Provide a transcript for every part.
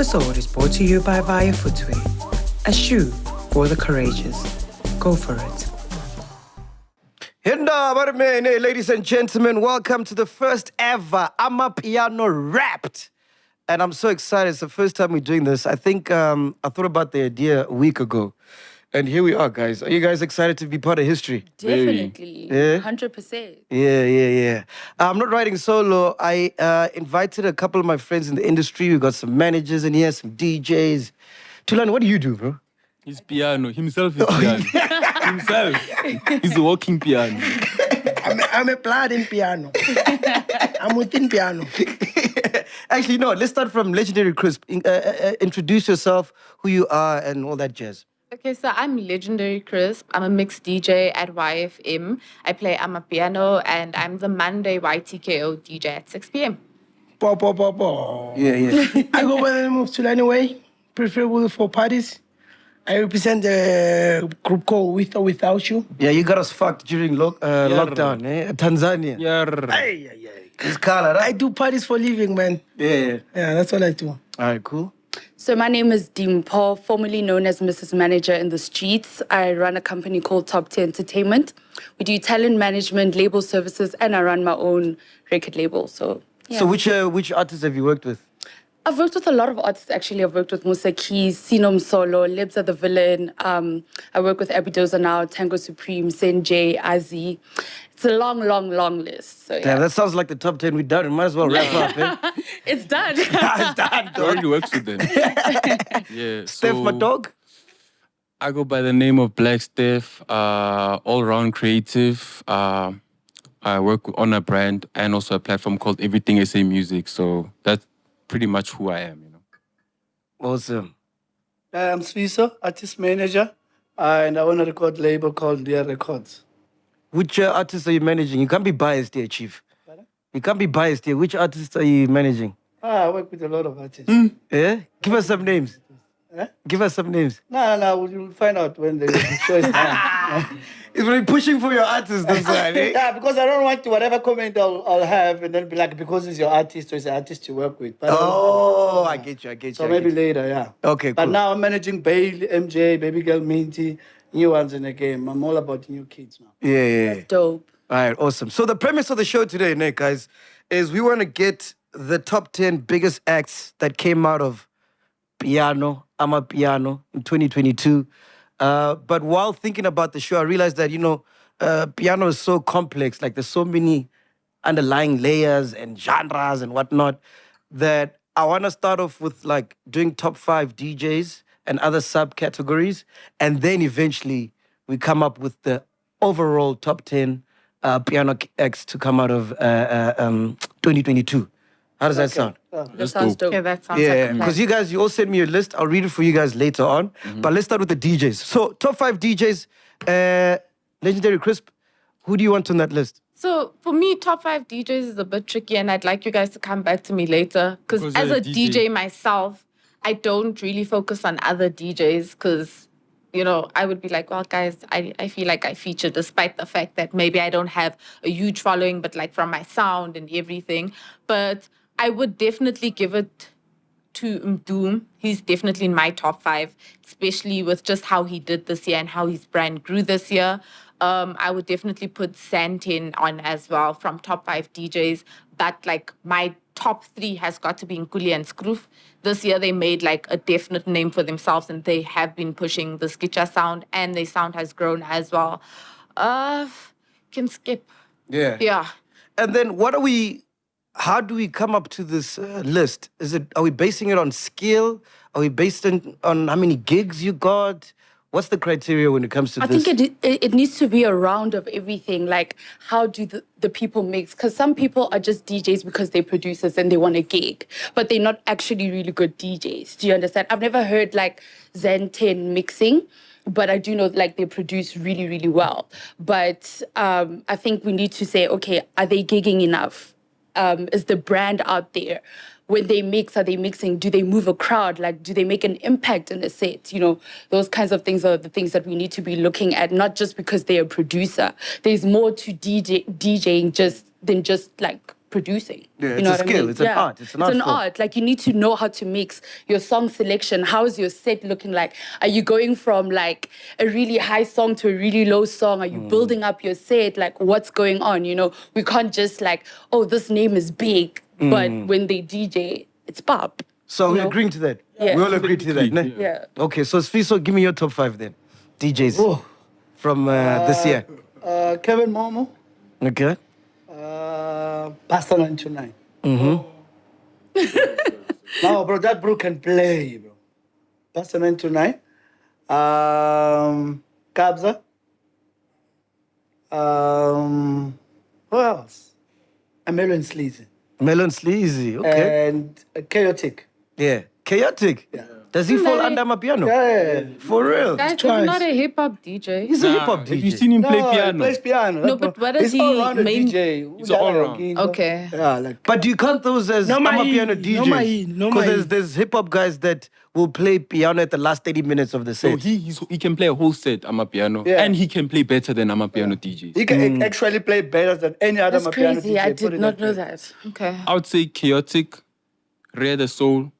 episode is brought to you by Via Footwear, a shoe for the courageous. Go for it. Ladies and gentlemen, welcome to the first ever AMAPIANO Wrapped. And I'm so excited. It's the first time we're doing this. I think I thought about the idea a week ago. And here we are, guys. Are you guys excited to be part of history? Definitely. Yeah? 100%. Yeah. I'm not writing solo. I invited a couple of my friends in the industry. We got some managers in here, some DJs. Tulani, what do you do, bro? He's piano. Himself is piano. Himself. He's a walking piano. I'm a playing piano. I'm within piano. Actually, no. Let's start from Legendary Crisp. Introduce yourself, who you are, and all that jazz. Okay, so I'm Legendary Crisp. I'm a mixed DJ at YFM. I play AMAPIANO, and I'm the Monday YTKO DJ at 6 p.m. Yeah. I go by the name of Tulani Way, preferable for parties. I represent the group called With or Without You. Yeah, you got us fucked during lockdown, Tanzania. Yeah. It's color, right? I do parties for living, man. Yeah. Yeah, that's all I do. All right, cool. So my name is Dimpo, formerly known as Mrs. Manager in the Streets. I run a company called Top 10 Entertainment. We do talent management, label services, and I run my own record label. So, yeah. So which artists have you worked with? I've worked with a lot of artists, actually. I've worked with Musa Keys, Sinom Solo, Libza the Villain. I work with Abidoza now, Tango Supreme, Senjay, Azi. It's a long list. So, yeah. Damn, that sounds like the top 10 we've done. We might as well wrap up, eh? It's done. It's done, He already works with them. Yeah. Steph, my dog? I go by the name of Black Steph, all-round creative. I work on a brand and also a platform called Everything SA Music. So that's pretty much who I am, you know. Awesome. I'm Sviso, artist manager, and I own a record label called Dear Records. Which artists are you managing? You can't be biased here, Chief. Pardon? You can't be biased here. Which artists are you managing? I work with a lot of artists. Yeah? Give us some names. Eh? Give us some names. No, you'll find out when the show is done. It's really pushing for your artist this side, eh? Yeah, because I don't want to, whatever comment I'll have, and then be like, because it's your artist or it's an artist you work with. But I get you. So maybe later, yeah. Okay, But cool. now I'm managing Bailey, MJ, Baby Girl Minty, new ones in the game. I'm all about new kids now. Yeah. Dope. All right, awesome. So the premise of the show today, Nick, guys, is we want to get the top 10 biggest acts that came out of AMAPIANO in 2022. But while thinking about the show, I realized that, piano is so complex. Like, there's so many underlying layers and genres and whatnot that I want to start off with, like, doing top 5 DJs and other subcategories. And then eventually we come up with the overall top 10 piano acts to come out of 2022. How does that sound? That sounds dope. Okay, that sounds Yeah, like a plan. because you all send me a list. I'll read it for you guys later on. But let's start with the DJs. So, top 5 DJs, Legendary Crisp, who do you want on that list? So for me, top 5 DJs is a bit tricky, and I'd like you guys to come back to me later. Because Because as you're a a DJ. DJ myself, I don't really focus on other DJs because, I would be like, well, guys, I feel like I feature despite the fact that maybe I don't have a huge following, but like from my sound and everything. But I would definitely give it to Mdoom. He's definitely in my top 5, especially with just how he did this year and how his brand grew this year. I would definitely put Santin on as well from top 5 DJs. But like my top 3 has got to be Nkuli and Skroof. This year they made like a definite name for themselves and they have been pushing the Skitcha sound and their sound has grown as well. Can skip. Yeah. And then how do we come up to this list? Are we basing it on skill? Are we based on how many gigs you got? What's the criteria when it comes to I this? think it needs to be a round of everything. Like, how do the people mix? Because some people are just DJs because they're producers and they want a gig, but they're not actually really good DJs. Do you understand? I've never heard like Zen 10 mixing, but I do know like they produce really, really well. But I think we need to say, okay, are they gigging enough? Is the brand out there? When they mix, are they mixing? Do they move a crowd? Like, do they make an impact in a set? Those kinds of things are the things that we need to be looking at, not just because they're a producer. There's more to DJing than just like producing. Yeah, You it's know a what I skill. mean? It's an art. It's an art form. art. Like, you need to know how to mix your song selection. How is your set looking like? Are you going from like a really high song to a really low song? Are you building up your set? Like, what's going on? You know, we can't just like, oh, this name is big, but when they DJ, it's pop. So you we're know? agreeing to that. Yeah. We all agree to that. Ne? Yeah. Okay, so Sfiso, give me your top 5 then. DJs Oh, from this year. Kevin Momo, Okay. Pastor 99. No, bro, that bro can play, bro. Pastor 99. Kabza. Who else? Melon Sleazy. Melon Sleazy. Okay. And Chaotic. Yeah. Chaotic. Yeah. Does he fall under AMAPIANO? Yeah. For real? Guys, he's Twice. not a hip hop DJ. He's a hip hop Have you DJ. seen him play No, piano? he plays piano. No, That bro- but what does he's all he around a main- DJ. He's all around. Okay. Yeah, like. But do you count those as No, AMAPIANO no, DJs? no, Because there's hip hop guys that will play piano at the last 30 minutes of the So set. he can play a whole set AMAPIANO, Yeah. and he can play better than AMAPIANO DJs. He can actually play better than any other That's piano crazy. DJ. I put did it not know way. that. Okay. I would say Chaotic, Rare the Soul.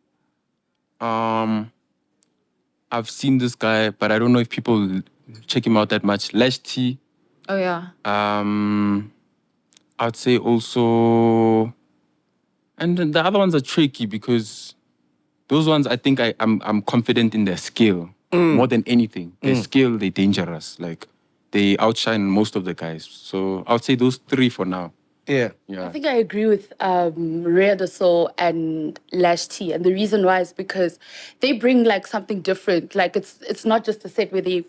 I've seen this guy, but I don't know if people check him out that much. Lash T. Oh, yeah. I'd say also, and then the other ones are tricky because those ones I think I'm confident in their skill more than anything. Their skill, they're dangerous. Like they outshine most of the guys. So I would say those 3 for now. Yeah. Yeah. I think I agree with Rhea the Soul and Lash T, and the reason why is because they bring like something different. Like it's not just a set where they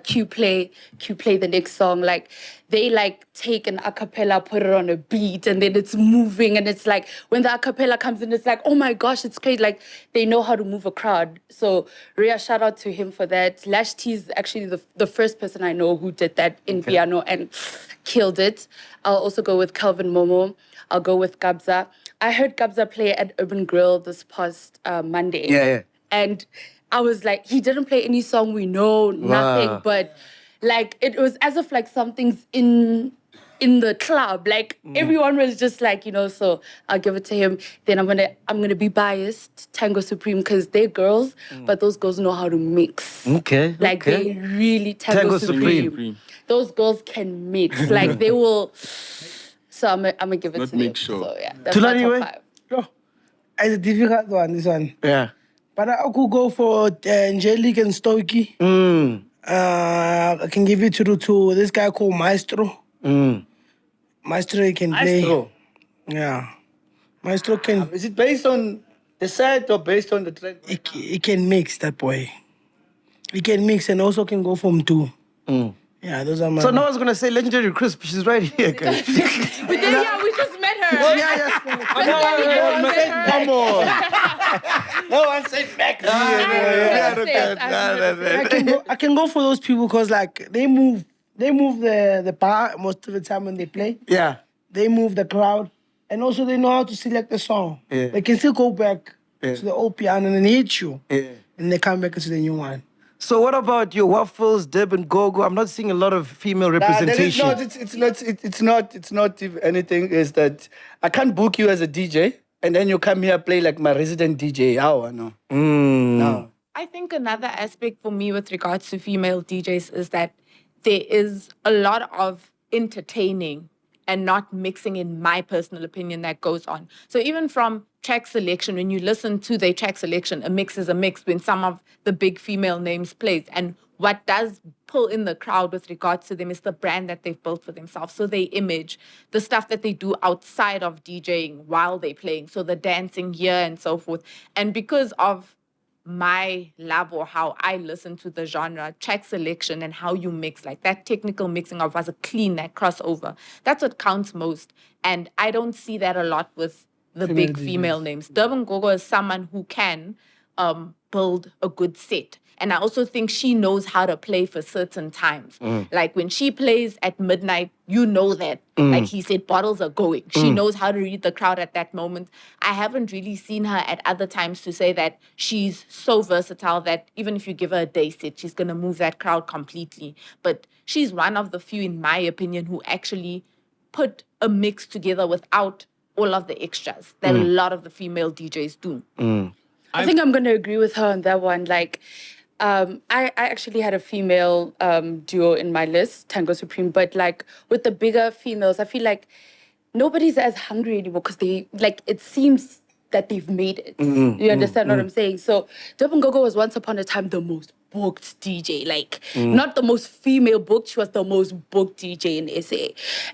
cue play the next song. Like they like take an acapella, put it on a beat, and then it's moving, and it's like when the acapella comes in, it's like, oh my gosh, it's great. Like they know how to move a crowd. So Rhea, shout out to him for that. Lash T is actually the first person I know who did that in piano and killed it. I'll also go with Calvin Momo. I'll go with Kabza. I heard Kabza play at Urban Grill this past Monday. Yeah. And I was like, he didn't play any song we know, nothing, Wow. but like it was as if like something's in the club. Like everyone was just like, you know, so I'll give it to him. Then I'm gonna be biased, Tango Supreme, because they're girls, but those girls know how to mix. Okay. Like okay. they really Tango, Tango Supreme. Supreme. Those girls can mix. Like they will. So I'm gonna give it Not to them. make sure. So yeah, that's my Tulani, top way? 5. Oh, it's a difficult one, this one. Yeah. But I could go for Angelique and Stokey. I can give it to this guy called Maestro. Maestro he can play. Maestro. Yeah. Maestro can Is it based on the set or based on the track? he can mix, that boy. He can mix and also can go from 2. Yeah, those are my... So no one's gonna say legendary Crisp. She's right here, guys. But then, yeah, we just met her. Come on. No one said back. I can go for those people because like they move the bar most of the time when they play. Yeah. They move the crowd, and also they know how to select the song. Yeah. They can still go back to the old piano and then hit you, Yeah. and they come back into the new one. So what about your Waffles, Deb and Gogo? I'm not seeing a lot of female representation. It's not if anything is that I can't book you as a DJ and then you come here play like my resident DJ. How? No. No. I think another aspect for me with regards to female DJs is that there is a lot of entertaining and not mixing, in my personal opinion, that goes on. So even from track selection, when you listen to their track selection, a mix is a mix when some of the big female names plays. And what does pull in the crowd with regards to them is the brand that they've built for themselves. So their image, the stuff that they do outside of DJing while they're playing. So the dancing here and so forth. And because of my love or how I listen to the genre, track selection and how you mix, like that technical mixing of as a clean, that crossover, that's what counts most. And I don't see that a lot with the big female names. Durban Gogo is someone who can build a good set. And I also think she knows how to play for certain times. Like when she plays at midnight, you know that. Like he said, bottles are going. She knows how to read the crowd at that moment. I haven't really seen her at other times to say that she's so versatile that even if you give her a day set, she's going to move that crowd completely. But she's one of the few, in my opinion, who actually put a mix together without all of the extras that a lot of the female DJs do. I think I'm going to agree with her on that one. Like, I actually had a female duo in my list, Tango Supreme, but like with the bigger females, I feel like nobody's as hungry anymore because it seems that they've made it. You understand what I'm saying? So Durban Gogo was once upon a time the most booked DJ, like not the most female booked, she was the most booked DJ in SA.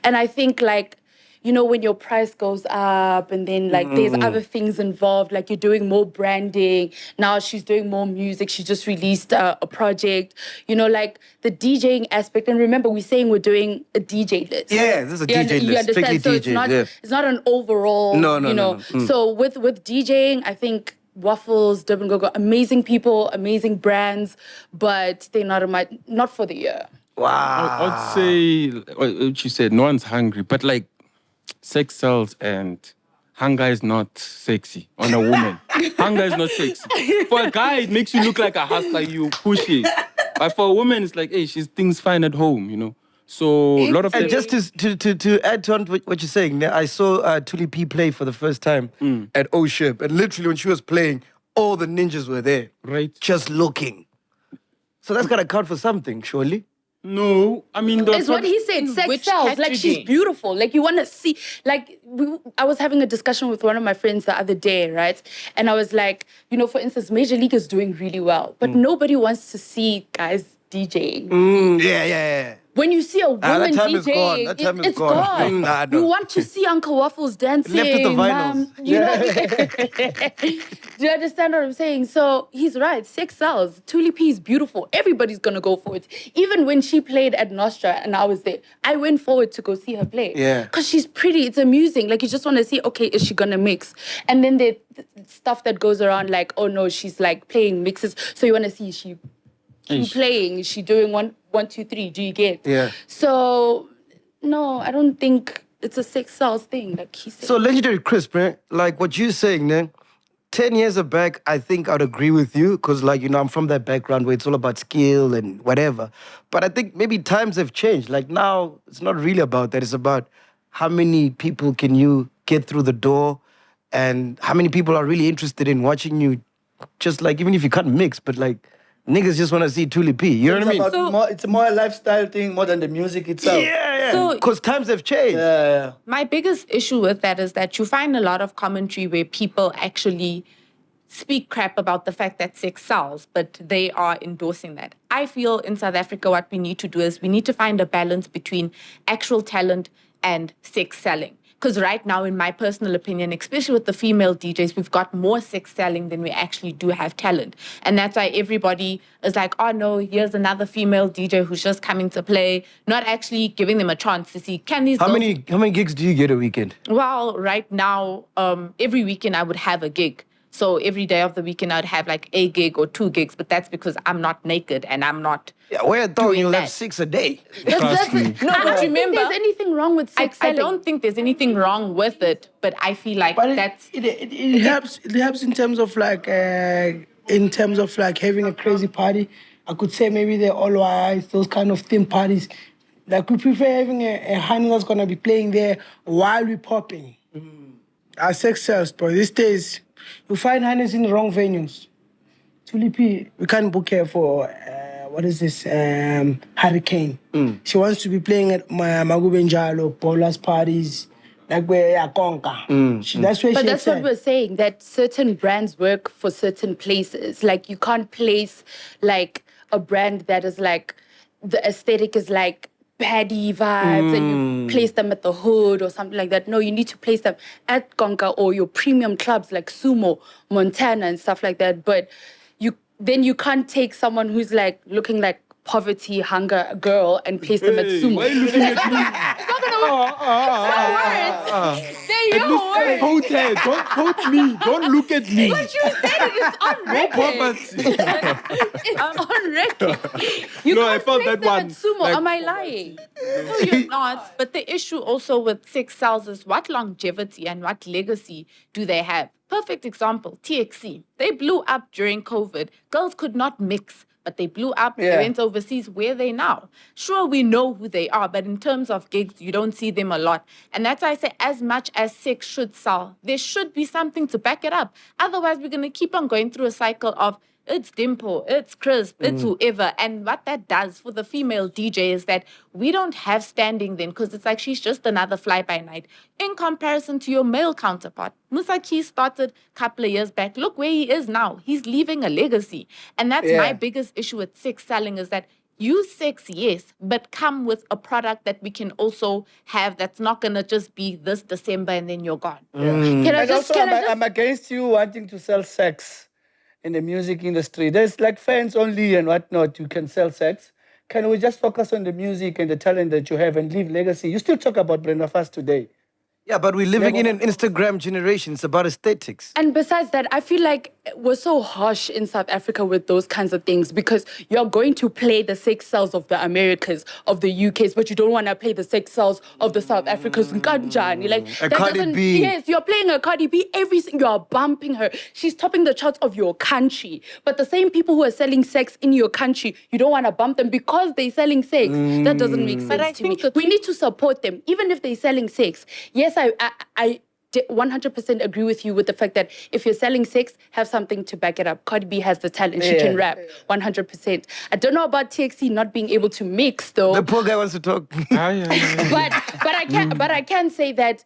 And I think like, you know, when your price goes up and then like there's other things involved, like you're doing more branding. Now she's doing more music. She just released a project, you know, like the DJing aspect. And remember, we're saying we're doing a DJ list. Yeah, this is a DJ list. You understand? So DJ, it's not an overall, No. So with DJing, I think Waffles, Durban Gogo, amazing people, amazing brands, but they're not for the year. Wow. I'd say what you said, no one's hungry, but like sex sells and hunger is not sexy on a woman. Hunger is not sexy. For a guy, it makes you look like a hustler, you push it. But for a woman, it's like, hey, she's things fine at home, you know. So a lot of And them, just to add on to what you're saying, I saw Tuli P play for the first time at O-Ship, and literally when she was playing, all the ninjas were there, right? just looking. So that's gotta count for something, surely. No, I mean, It's what he said, sex Which sells. Like, she's category? beautiful. Like, you want to see, like, I was having a discussion with one of my friends the other day, right? And I was like, you know, for instance, Major League is doing really well, but nobody wants to see guys DJing. Yeah. When you see a woman that time DJing, is gone. That time is it's gone. gone. Nah, no. You want to see Uncle Waffles dancing. Left with the vinyls. You know? Do you understand what I'm saying? So he's right. Sex sells. Tuli P is beautiful. Everybody's going to go for it. Even when she played at Nostra and I was there, I went forward to go see her play. Yeah. Because she's pretty. It's amusing. Like, you just want to see, okay, is she going to mix? And then the stuff that goes around like, oh no, she's like playing mixes. So you want to see, is she playing? Is she doing 1, 2, 3? Do you get? Yeah. So, no, I don't think it's a sex sells thing, like he said. So Legendary Crisp, man, like what you're saying, man, 10 years back, I think I'd agree with you because, like, you know, I'm from that background where it's all about skill and whatever. But I think maybe times have changed. Like now, it's not really about that. It's about how many people can you get through the door and how many people are really interested in watching you, just like, even if you can't mix, but like, niggas just want to see Tuli P. You know what I mean? It's more a lifestyle thing more than the music itself. Yeah. So- Because times have changed. Yeah. My biggest issue with that is that you find a lot of commentary where people actually speak crap about the fact that sex sells, but they are endorsing that. I feel in South Africa what we need to do is we need to find a balance between actual talent and sex selling. Because right now, in my personal opinion, especially with the female DJs, we've got more sex selling than we actually do have talent. And that's why everybody is like, oh no, here's another female DJ who's just coming to play, not actually giving them a chance to see, can these How girls... many gigs do you get a weekend? Well, right now, every weekend I would have a gig. So every day of the weekend I'd have like a gig or 2 gigs, but that's because I'm not naked and I'm not... Yeah, where I thought you'll have that. 6 a day. Trust me. No, but I don't remember... think there's anything wrong with sex I selling. don't think there's anything wrong with it, but I feel like But that's... it helps. It helps in terms of like having a crazy party. I could say maybe the all whites, those kind of theme parties. Like we prefer having a honey that's gonna be playing there while we popping. Our sex sells, bro. These days, you find honeys in the wrong venues. Tuli P, we can't book her for what is this? Hurricane. She wants to be playing at Magubenjalo, Paula's parties, like where Konka. That's where But she that's what excels. we're saying, that certain brands work for certain places. Like, you can't place, like, a brand that is, like, the aesthetic is, like, baddie vibes and you place them at the hood or something like that. No, you need to place them at Konka or your premium clubs like Sumo, Montana and stuff like that. But then you can't take someone who's, like, looking like poverty, hunger girl and place them at Sumo. Why are you looking at me? It's not gonna work. They're your words. Quote her. Don't quote me. Don't look at me. But you said it. It's on record. It's on record. You No, I can't felt place that them one, at Sumo. like- Am I lying? No, you're not. But the issue also with sex sells is what longevity and what legacy do they have? Perfect example, TXC. They blew up during COVID. Girls could not mix, but they blew up. They went overseas. Where are they now? Sure, we know who they are, but in terms of gigs, you don't see them a lot. And that's why I say as much as sex should sell, there should be something to back it up. Otherwise, we're going to keep on going through a cycle of it's Dimple, it's Crisp, it's whoever. And what that does for the female DJ is that we don't have standing then because it's like she's just another fly-by-night in comparison to your male counterpart. Musa Keys started a couple of years back. Look where he is now. He's leaving a legacy. And that's my biggest issue with sex selling is that use sex, yes, but come with a product that we can also have that's not going to just be this December and then you're gone. I'm against you wanting to sell sex in the music industry. There's like fans only and whatnot. You can sell sex. Can we just focus on the music and the talent that you have and leave legacy? You still talk about Brenda Fast today. Yeah, but we're living in an Instagram generation. It's about aesthetics. And besides that, I feel like we're so harsh in South Africa with those kinds of things because you're going to play the sex sales of the Americas, of the UKs, but you don't want to play the sex sales of the South Africans. Kanjani, like that Cardi B. Yes, you're playing a Cardi B. You're bumping her. She's topping the charts of your country. But the same people who are selling sex in your country, you don't want to bump them because they're selling sex. That doesn't make sense But I to me. think We need to support them, even if they're selling sex. Yes, I 100% agree with you with the fact that if you're selling sex, have something to back it up. Cardi B has the talent. She can rap 100%. I don't know about TXC not being able to mix though. The poor guy wants to talk. but I can say that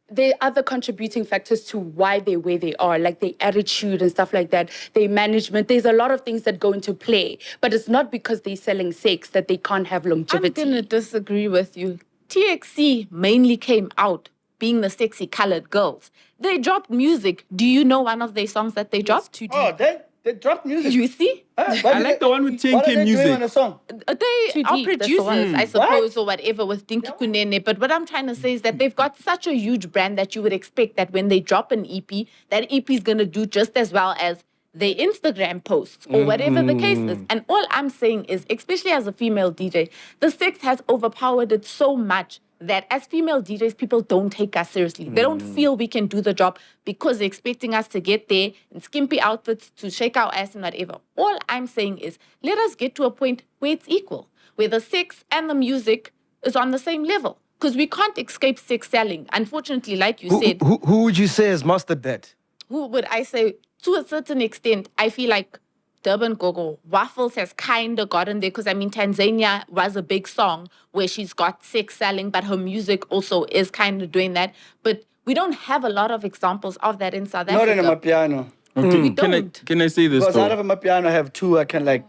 there are other contributing factors to why they're where they are, like their attitude and stuff like that, their management. There's a lot of things that go into play, but it's not because they're selling sex that they can't have longevity. I'm going to disagree with you. TXC mainly came out being the sexy colored girls. They dropped music. Do you know one of their songs that they dropped? Oh, they dropped music. You see? I like the one with What are TNK they music. doing on a song? They Too are deep, that's the producers, one. I suppose, or whatever, with Dinky Kunene. But what I'm trying to say is that they've got such a huge brand that you would expect that when they drop an EP, that EP is going to do just as well as their Instagram posts or whatever the case is. And all I'm saying is, especially as a female DJ, the sex has overpowered it so much that as female DJs, people don't take us seriously. They don't feel we can do the job because they're expecting us to get there in skimpy outfits to shake our ass and whatever. All I'm saying is, let us get to a point where it's equal, where the sex and the music is on the same level. Because we can't escape sex selling. Unfortunately, like you said. Who would you say has mastered that? Who would I say? To a certain extent, I feel like Durban Gogo, Waffles has kind of gotten there because, I mean, Tanzania was a big song where she's got sex selling, but her music also is kind of doing that. But we don't have a lot of examples of that in South Not Africa. in AMAPIANO. Okay, We can don't. I say this Because out though? of AMAPIANO, I have two I can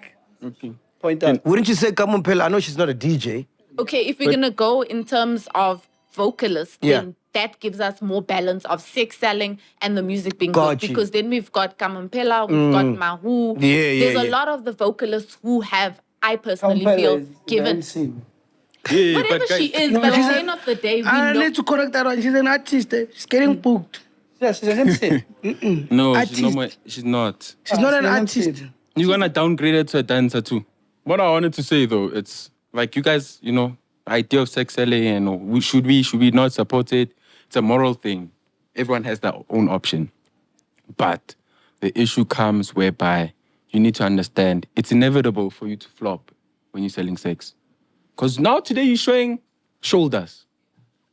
point out. Wouldn't you say Kamumpela? I know she's not a DJ. Okay, if we're going to go in terms of vocalists, Yeah. then that gives us more balance of sex selling and the music being Got good. you. Because then we've got Kamampela, we've got Mahu. There's a lot of the vocalists who have, I personally feel, given Yeah, whatever but guys, she is, No, but at she's the a- end of the day, we I know. need to correct that one. She's an artist. She's getting booked. Yeah, she's an MC. no, Artist. she's not. She's not an she's an artist. MC. You're gonna downgrade her to a dancer too. What I wanted to say though, it's like you guys, the idea of sex selling and should we not support it? It's a moral thing. Everyone has their own option. But the issue comes whereby you need to understand it's inevitable for you to flop when you're selling sex. Because now today you're showing shoulders.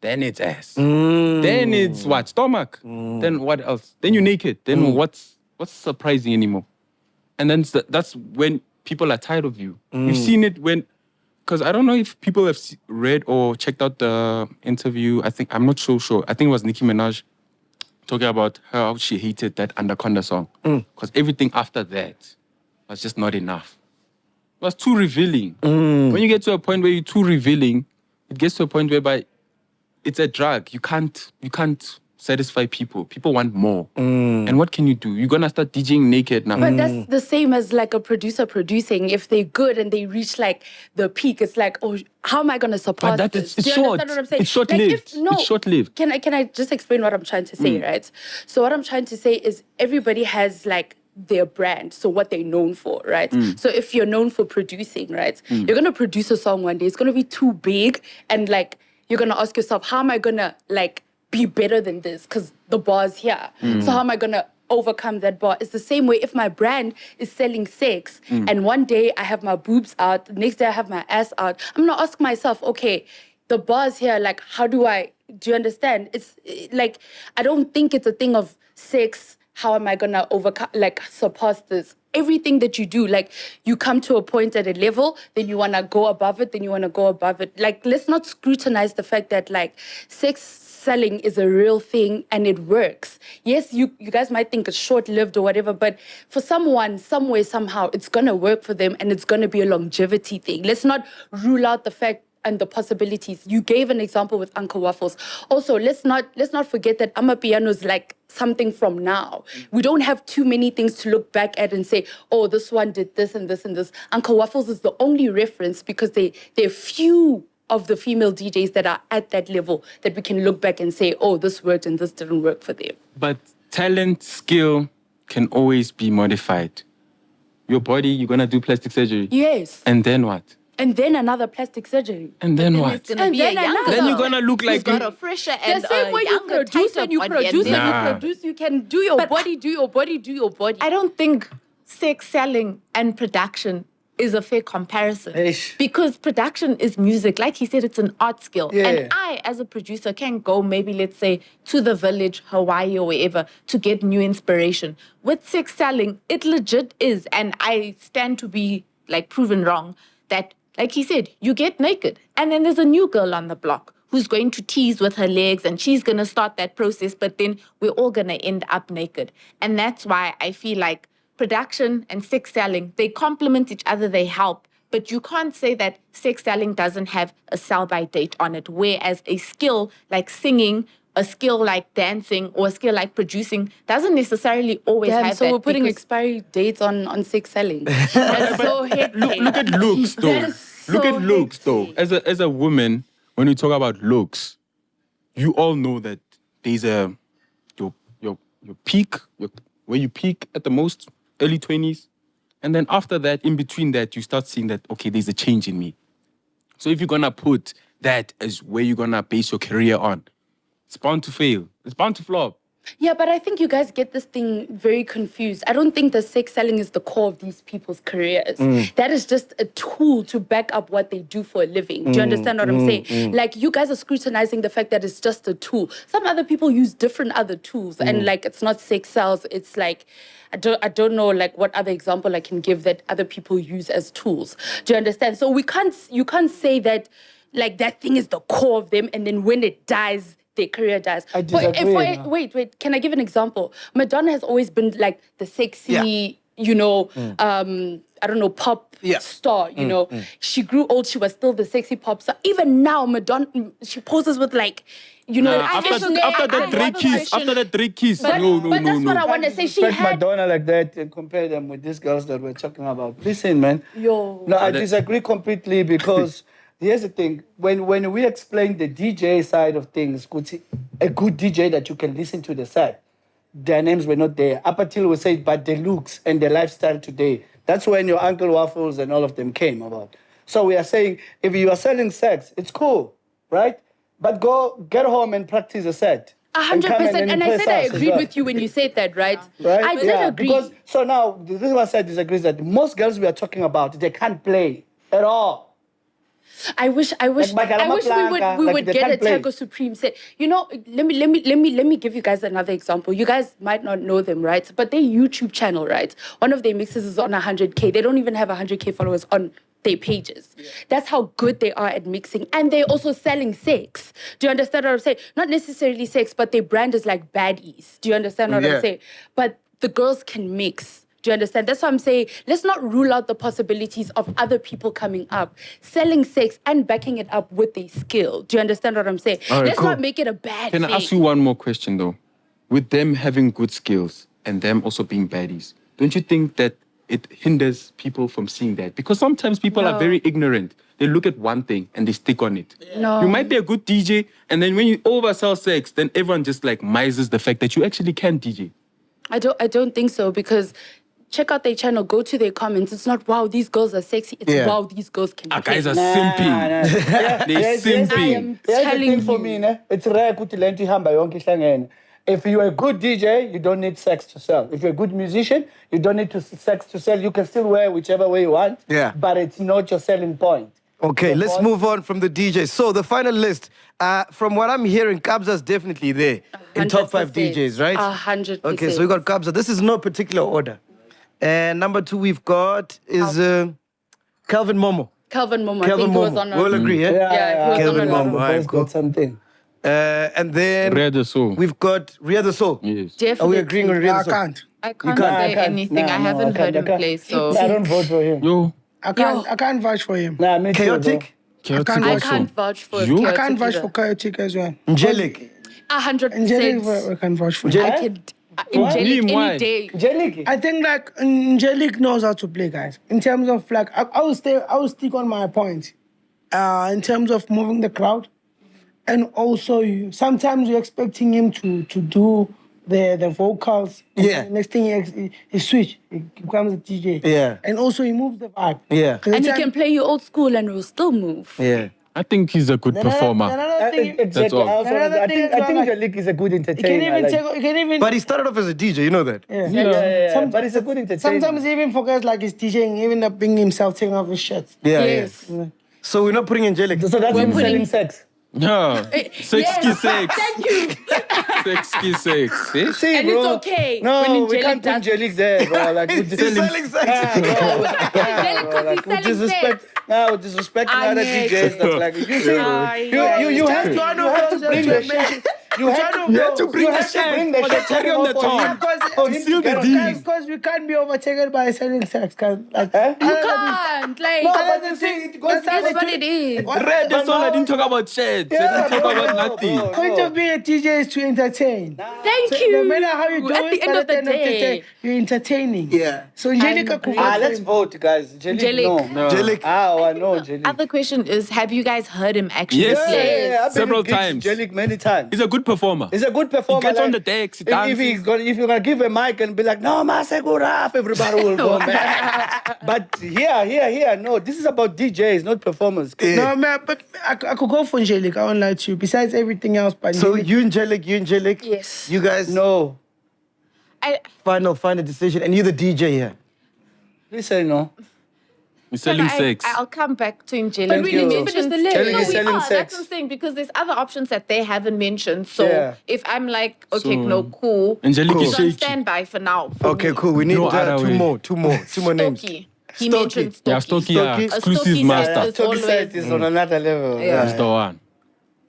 Then it's ass. Then it's what? Stomach. Then what else? Then you're naked. Then what's surprising anymore? And then that's when people are tired of you. We've seen it because I don't know if people have read or checked out the interview. I'm not so sure. I think it was Nicki Minaj talking about how she hated that Anaconda song. Because everything after that was just not enough. It was too revealing. When you get to a point where you're too revealing, it gets to a point whereby it's a drug. You can't satisfy people. People want more. And what can you do? You're gonna start DJing naked now. But that's the same as like a producer producing. If they're good and they reach like the peak, it's like, oh, how am I gonna surpass But this? it's Do you short. understand what I'm saying? It's short-lived. It's short-lived. Can I just explain what I'm trying to say, right? So what I'm trying to say is everybody has like their brand, so what they're known for, right? So if you're known for producing, right, you're gonna produce a song one day, it's gonna be too big, and like you're gonna ask yourself, how am I gonna like be better than this because the bar's here. So how am I going to overcome that bar? It's the same way if my brand is selling sex and one day I have my boobs out, the next day I have my ass out, I'm going to ask myself, okay, the bar's here, like, do you understand? It's like, I don't think it's a thing of sex. How am I going to overcome, like, surpass this? Everything that you do, like, you come to a point at a level, then you want to go above it, then you want to go above it. Like, let's not scrutinize the fact that, like, sex selling is a real thing and it works. Yes, you guys might think it's short-lived or whatever, but for someone, somewhere, somehow, it's going to work for them and it's going to be a longevity thing. Let's not rule out the fact and the possibilities. You gave an example with Uncle Waffles. Also, let's not forget that AMAPIANO is like something from now. We don't have too many things to look back at and say, oh, this one did this and this and this. Uncle Waffles is the only reference because they're few of the female DJs that are at that level that we can look back and say, oh, this worked and this didn't work for them. But talent, skill can always be modified. Your body, you're going to do plastic surgery. Yes. And then what? And then another plastic surgery. And then what? It's gonna be a younger. Then you're gonna look like You've got a fresher and The same way you younger, produce tighter and you body produce and and you Nah. produce, you can do your body, do your body, do your body. I don't think sex selling and production is a fair comparison. Eish. Because production is music. Like he said, it's an art skill. Yeah. And I, as a producer, can go maybe, let's say, to the village, Hawaii or wherever, to get new inspiration. With sex selling, it legit is, and I stand to be like proven wrong, that, like he said, you get naked. And then there's a new girl on the block who's going to tease with her legs and she's going to start that process, but then we're all going to end up naked. And that's why I feel like production and sex selling, they complement each other, they help. But you can't say that sex selling doesn't have a sell-by date on it, whereas a skill like singing, a skill like dancing, or a skill like producing doesn't necessarily always have so that. we're putting because- expiry dates on sex selling. That's so hectic. Look at looks, though. That is Look so at looks, though. hectic. As a woman, when you talk about looks, you all know that there's your peak, where you peak at the most, early 20s. And then after that, in between that, you start seeing that, okay, there's a change in me. So if you're going to put that as where you're going to base your career on, it's bound to fail. It's bound to flop. Yeah, but I think you guys get this thing very confused. I don't think the sex selling is the core of these people's careers. That is just a tool to back up what they do for a living. Do you understand what I'm saying? Like, you guys are scrutinizing the fact that it's just a tool. Some other people use different other tools, and like, it's not sex sales. It's like, I don't know like what other example I can give that other people use as tools. Do you understand? So you can't say that like that thing is the core of them, and then when it dies, their career dies. I disagree, Wait, can I give an example? Madonna has always been like the sexy, you know, I don't know, pop star, you know. She grew old, she was still the sexy pop star. Even now, Madonna, she poses with like, you know, After that three kiss. But that's what I want to say. She Respect had... Madonna like that and compare them with these girls that we're talking about. Listen, man. Yo. No, I disagree completely because here's the thing. When we explain the DJ side of things, a good DJ that you can listen to the set, their names were not there. Up until we said, but the looks and the lifestyle today. That's when your Uncle Waffles and all of them came about. So we are saying, if you are selling sex, it's cool, right? But go get home and practice a set. 100%. And I said I agreed with you when you said that, right? Right? I did agree. Because, so now, this is what I disagree that most girls we are talking about, they can't play at all. I wish we would like they get a can't play. Tango Supreme set. You know, let me give you guys another example. You guys might not know them, right? But their YouTube channel, right? One of their mixes is on 100K. They don't even have 100K followers on their pages. Yeah. That's how good they are at mixing. And they're also selling sex. Do you understand what I'm saying? Not necessarily sex, but their brand is like baddies. Do you understand what I'm saying? But the girls can mix. Do you understand? That's why I'm saying, let's not rule out the possibilities of other people coming up, selling sex and backing it up with a skill. Do you understand what I'm saying? All right, let's cool. not make it a bad Can thing. I ask you one more question, though? With them having good skills and them also being baddies, don't you think that it hinders people from seeing that? Because sometimes people are very ignorant. They look at one thing and they stick on it. No. You might be a good DJ, and then when you oversell sex, then everyone just like mises the fact that you actually can DJ. I don't think so, because check out their channel, go to their comments. It's not, wow, these girls are sexy. It's, Yeah. wow, these girls can play. Guys are simping. They're I simping. am Here's the telling thing for you. me, ne? It's rare to learn to hamba yonke ihlangene. If you're a good DJ, you don't need sex to sell. If you're a good musician, you don't need sex to sell. You can still wear whichever way you want. Yeah. But it's not your selling point. Okay, let's point? move on from the DJ. So the final list, from what I'm hearing, Khapture's definitely there in top 5 DJs, right? 100%. Okay, so we got Khapture. This is no particular order. And number 2 we've got is Calvin Momo. Calvin Momo. I Calvin think he was Momo. on We'll agree, yeah? Yeah, he was Calvin on a lot Momo. of- All right, Both cool. got something. And then Ria the Soul. we've got Ria the Soul. Yes. Definitely. Are we agreeing on Ria I the Soul? can't. I can't can't. say I can't. anything. Nah, I no, haven't I heard can't. him play, so I don't vote for him. Yo. I can't vouch for him. Nah, me too, bro. Chaotic? Chaotic can't I also. can't vouch for You? I can't vouch Chaotic for Chaotic as well. Angelic. 100%. Angelic, I can vouch for. I Angelic? can. What? Angelic Name why? any day. Jellicky. I think like Angelic knows how to play, guys. In terms of like, I will stick on my point. In terms of moving the crowd, and also sometimes you're expecting him to do the vocals. And Yeah. the next thing he switch, he becomes a DJ. Yeah. And also he moves the vibe. Yeah. And he can play you old school and will still move. Yeah. I think he's a good performer. Another thing, Exactly. all. Also, Another I thing think is like- Jellick is a good he can entertainer. even like- he can even. But he started off as a DJ, you know that? yeah. Yeah, but he's a good entertainer. Sometimes he even forgets like he's DJing, he even up being himself taking off his shirt. Yeah, Yes. yeah. So we're not putting Angelic. So that's him putting- selling sex. Yeah. Sexy sex. Thank you. Sexy sex. Eh? See, And bro. it's okay No, when we Angelic can't put does- Jellick there, bro. Like, with He's selling sex. Angelic because he's selling disrespect. sex. No, disrespecting I other mean- DJs. That's like you see, you have to bring the shit. You have to bring the cherry on the top. For him to get on the Because we can't be overtaken by selling sex. Like, Eh? You can't. Like, No, but the thing, it goes that's what it is. Red the Soul, I didn't talk about shit. I didn't talk about nothing. bro. point of being a DJ is to entertain. Thank No you. matter how you do At it, the end but of the day. you're entertaining. Yeah. So Angelica could Let's vote, guys. Jellick. No. Jellic. I know Jellick. other question is, have you guys heard him actually Yes. play? I've been Several in gigs times. with Jellick many times. He's a good performer. He's a good performer. He gets on the decks, he if dances. you're gonna give a mic and be like, no, Maseguraf, everybody will go mad. But here, no. This is about DJs, not performers. No, man, but I could go for Angelica, I won't lie to you. Besides everything else, but So Angelica- you Angelic. Yes. You guys, No. final decision. And you the DJ here. Please say no. He's selling sex. I'll come back to Angelic. But we need to finish the list. Jellic No, is we selling are. sex. That's what I'm saying, because there's other options that they haven't mentioned. So Yeah. if I'm like, okay, So, no, cool. Angelic is He's on shaky. standby for now. for Okay, me. cool. We need No other two way. more names. Stokey. He Stokey. mentioned Stokey. Yeah, Stokey, yeah. Stokey. Exclusive Stokey master. says- Toki always- said it's on another level. Yeah. That's the one.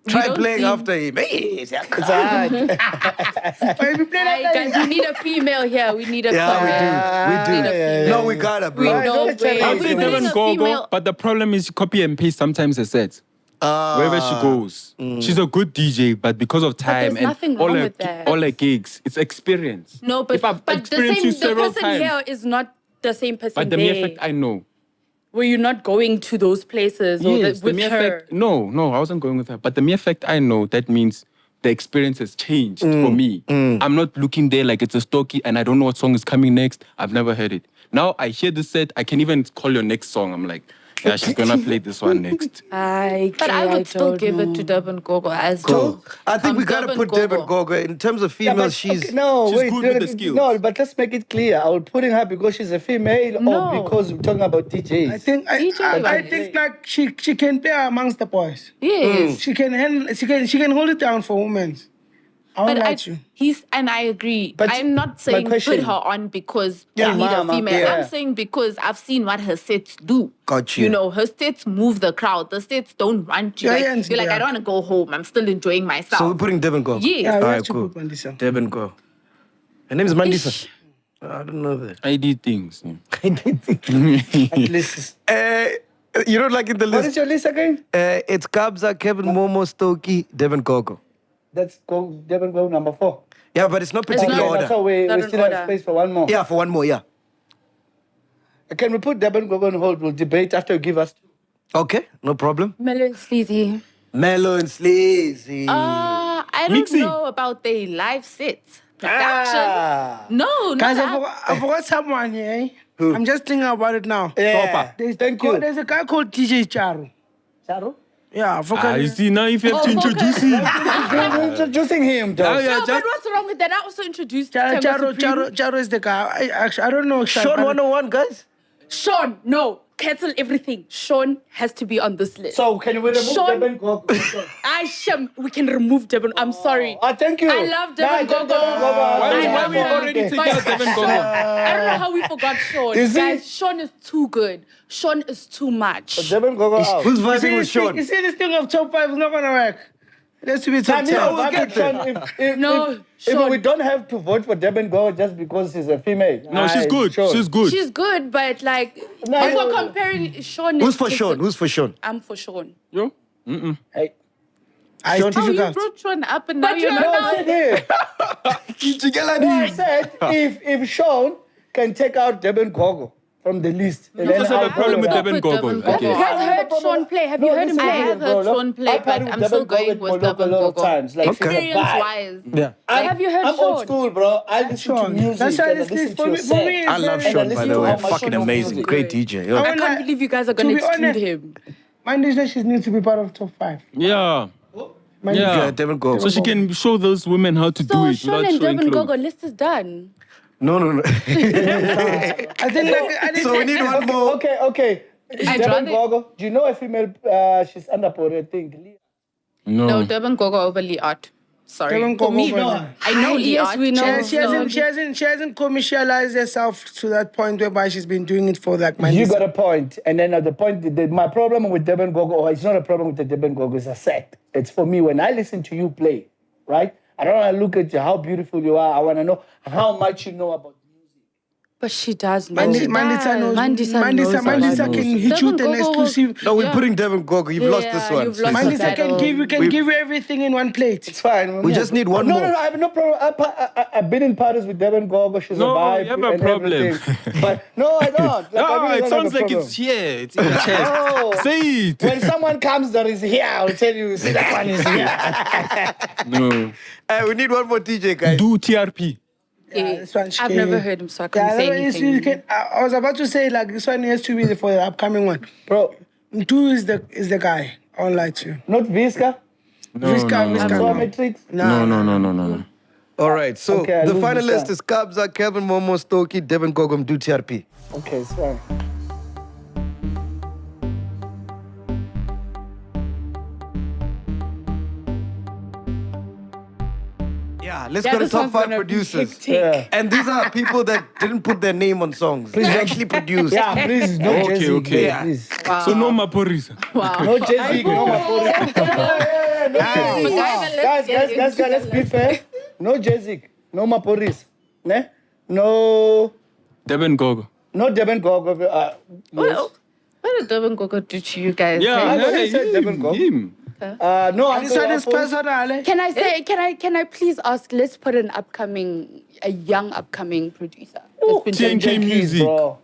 You Try don't playing see- after him. Hey, It's hard. But if you play Hey, like guys, that, we need a female here. We need a Yeah, we female. do. yeah, No, we gotta, bro. We Why know is it a way. I challenge? would say We're Devon doing a Gogo, female- but the problem is copy and paste sometimes a set. Wherever she goes. She's a good DJ, but because of time there's nothing and all wrong her, with that. all her gigs, it's experience. No, but- if I've But experienced you the several person times, here is not the same person but the there. mere fact I know. Were you not going to those places or Yes, with the mere her? fact. No, I wasn't going with her. But the mere fact I know, that means the experience has changed for me. I'm not looking there like it's a Stokey and I don't know what song is coming next. I've never heard it. Now I hear the set, I can even call your next song. I'm like, yeah, she's gonna play this one next. But I would still give it to Devon Gogo as well. I think we gotta put Devon Gogo. In terms of Yeah, females, but, she's okay, no, she's wait, good with the skills. No, but let's make it clear. I will put in her because she's a female No. or because we're talking about DJs. I think I think like she can play amongst the boys. Yes. She can handle. She can hold it down for women. I won't But lie to you. I agree. But I'm not saying question- put her on because Yeah, we need a mama, female. yeah. I'm saying because I've seen what her sets do. Got you. You know, her sets move the crowd. The sets don't run you. Yeah, Like, yeah, you're like, yeah. I don't want to go home. I'm still enjoying myself. so we're putting Devon Gogo. Yes. Yeah, we All have right, to cool. put Mandisa. Devon Gogo. Her name is Mandisa. I don't know that. I did things. At least. You don't like it, the What is list? your list again? It's Khapture, Kevin Momo, Stokey, Devon Gogo. Let's go, Devon, go number 4. Yeah, but it's not particular not- order. So we Not in still have order. space for one more. Yeah, for one more, yeah. Can we put Devon Gogo on hold? We'll debate after you give us. Okay, no problem. Mellow and sleazy. Mellow and Sleazy. I don't Mixing. know about their live sets. production. No, Guys, not I forgot someone here. Eh? I'm just thinking about it now. Yeah. Thank you. There's a guy called DJ Charo. Charo? Yeah, I forgot. You see, now if you have to introduce him. Introducing him, though. No, but what's wrong with that? I also introduced Charo is the guy. I don't know. Sean 101, guys. Sean, no. Cancel everything. Sean has to be on this list. So, can we remove Sean- Deben Gogo? We can remove Deben. I'm sorry. Thank you. I love Deben Gogo. Why we already take out Deben Gogo? I don't know how we forgot Sean. Is he- Guys, Sean is too good. Sean is too much. Deben Gogo out. Who's vibing with Sean? You see this thing of top 5 is not going to work. It has to be top 10. We'll get there. No, If Sean. we don't have to vote for Deben Gogo just because she's a female. No, she's good. Sure. She's good. She's good, but like, No, if no, we're no. comparing Sean... Who's for Sean? Who's for Sean? I'm for Sean. Yo? Hey. It's Oh, you difficult. brought Sean up and now But you're you're No, not. I said here. No, I said if Sean can take out Deben Gogo from the list. You just have a problem with Deben Gogo, I Have you guess. guys heard Sean play? Have you heard him I play? have heard Sean play, but I'm still going with Deben Gogo. Experience-wise. Yeah. Have you heard I'm Sean? old school, bro. I listen to Sean. music. That's why and I this listen is to for your me. For me, set. I love it's Sean, listen by to the way. how much Fucking Sean knows amazing. music. Great DJ. Yo. I can't believe you guys are going to be exclude honest- him. Mine is that she needs to be part of top 5. Yeah. Mine Yeah. Yeah, Devin Gogo. So she can show those women how to do So it Sean without and showing Deben clothes. Gogo, list is done. No. I think like, So we need one more. Okay. I'd Deben rather- Gogo. Do you know a female? She's under I think. No, Deben Gogo over Liat. Sorry. Devin Gogo. I know Yes, Liat. we know. She hasn't commercialized herself to that point whereby she's been doing it for like my You got a point. And then at the point, my problem with Deben Gogo, or it's not a problem with the Deben Gogo, it's a set. It's for me, when I listen to you play, right? I don't want to look at you, how beautiful you are. I want to know how much you know about music. But she does know. Mandisa knows. Mandisa can hit you with an Devin Gogo- exclusive. No, we're putting Devin Gogo. You've lost this one. you've lost Mandisa the battle. can give you everything in one plate. It's fine. We just need one no, more. No, I have no problem. I've been in parties with Deben Gogo. She's No, a vibe. you have a and problem. everything. But no, I don't. Like, I No, really it don't sounds have a like problem. it's here. It's in your chest. No. Say it. When someone comes that is here, I'll tell you, see, that one is here. No. We need one more DJ, guys. Do TRP. This one she I've can- never heard him, so I can't say that one anything. I was about to say like this one has to be for the upcoming one. Bro, Two is the guy. I won't lie to you. not Visca. Visca. So Matrix. No. All right, so Okay, I the lose final this list is Khapture, Kevin Momo, Stokey, Devin Gogo, do TRP. Okay, it's fine. Yeah, let's Yeah, go to this top one's 5 gonna be producers. hectic. Yeah. And these are people that didn't put their name on songs. They actually produced. Yeah, please, no Okay, Jay-Z. okay. Yeah. Please. So no Maporisa. No Jay-Z, no Maporisa. Guys, let's be fair. No Jay-Z, no Maporisa. Ne? No Devin Gogo. Deben Gogo. Well, what did Deben Gogo do to you guys? Yeah, I hey, said Devin Gogo. him. No, This one is personal. Eh? Can I say? Can I please ask? Let's put a young upcoming producer. That's been TNK Music. bro.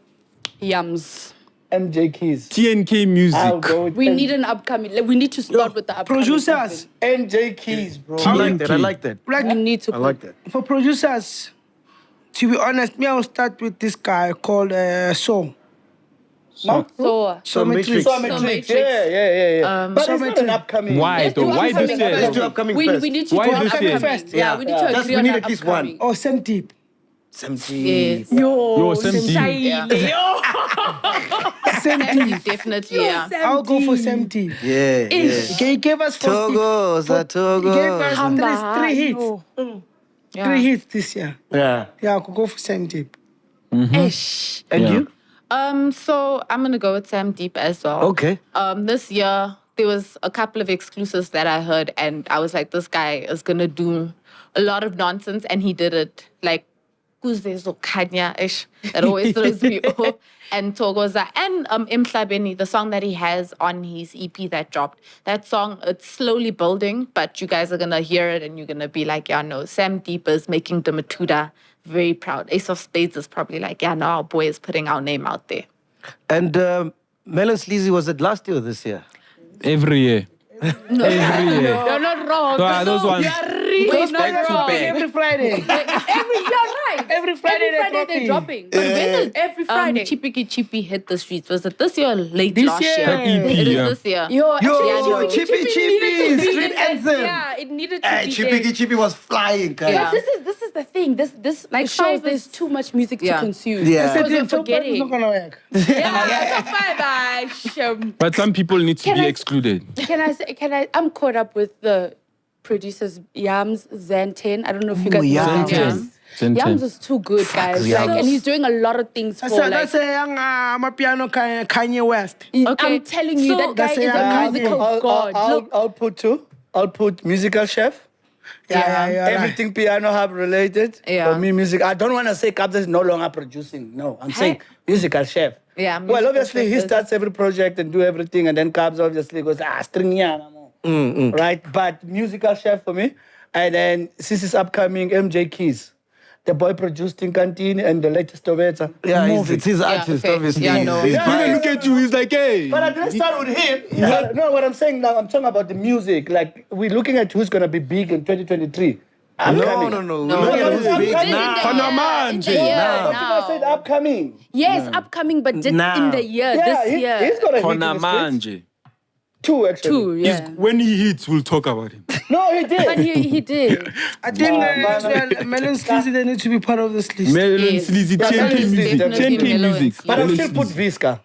Yums. MJ Keys. TNK I'll Music. go with We need an upcoming. We need to start with the upcoming. Producers. MJ Keys, bro. I like that. I like that. Like We need to. I like that. for producers, to be honest, me I will start with this guy called So. No? So Matrix. So Matrix. Matrix. Yeah. But So it's not Matrix. an upcoming. Why though? Why this upcoming year? Let's do upcoming we first. need to Why do this upcoming year? first. Yeah. Yeah, we need to Just agree we on need an at least one. upcoming. Oh, Sam Deep. Yes. Yo, Sam D. Sam Deep. Definitely, yeah. I'll go for Sam Deep. Yeah. He gave us Togo, He gave Togo. us three hits. Yeah. 3 hits this year. Yeah. Yeah, I could go for Sam Deep. Ish. And Yeah. you? So I'm gonna go with Sam Deep as well. Okay. This year there was a couple of exclusives that I heard, and I was like, this guy is gonna do a lot of nonsense, and he did it. Like, Kuzezo Kanya-ish. That always throws me off. And Togoza and Imhlabeni, the song that he has on his EP that dropped. That song, it's slowly building, but you guys are gonna hear it and you're gonna be like, yeah, no, Sam Deep is making the Matuda very proud. Ace of Spades is probably like, yeah, no, our boy is putting our name out there. And Melon Sleazy, was it last year or this year? Every year. Every year. You're not wrong. Those ones. You're Three, Those not guys are wrong. dropping every Friday. You're right. Every Friday they're dropping. But when did Every Friday. Chippy hit the streets? Was it this year or late This last year. year? That EP, It is yeah. this year. Yo, Chippy needed Chippy, to be street there. anthem. Yeah, it needed to Hey, be Chippy there. Chippy was flying, guys. Yeah. But this is the thing. This Like shows five there's is- too much music to Yeah. consume. Yeah. Because we're It's not forgetting. gonna work. But some people need to Can be I- excluded. I'm caught up with the producers Yams, Zen10. I don't know if you guys know Yams. Zen10. Zen10. Yams is too good, guys. Yams. Like, and he's doing a lot of things for That's a young AMAPIANO Kanye West. I'm telling you, So- that guy That's is a a young musical Kanye. god. Look, I'll put two. I'll put musical chef. Yeah. Everything piano hub related. Yeah. For me, music. I don't want to say Khapture is no longer producing. No, I'm saying musical chef. Yeah, Well, musical obviously chef he is- starts every project and do everything, and then Khapture obviously goes string right. But musical chef for me, and then this is upcoming MJ Keys. The boy produced in Canteen and the latest Tobeta. Yeah, movie. it's his artist, okay. obviously. Yeah, no. He's Yeah. biased. Look at you, he's like, hey. But I didn't start with him. But no, what I'm saying now, I'm talking about the music. Like, we're looking at who's going to be big in 2023. No. I'm We're coming. looking no, at who's no, big no, now. Panamanje. But you guys said upcoming. yes, upcoming, but just Now. in the year, Yeah, this year. he's got a hit in the streets. Konamanje. Two, actually. Two, yeah. When he hits, we'll talk about him. No, he did. But he did. I think Melon Sleazy, they need to be part of this list. Melon Yes. Sleazy, Yeah, 10K Melon music, Sleazy, 10K definitely music. But I'll Melon still put Sleazy. Visca.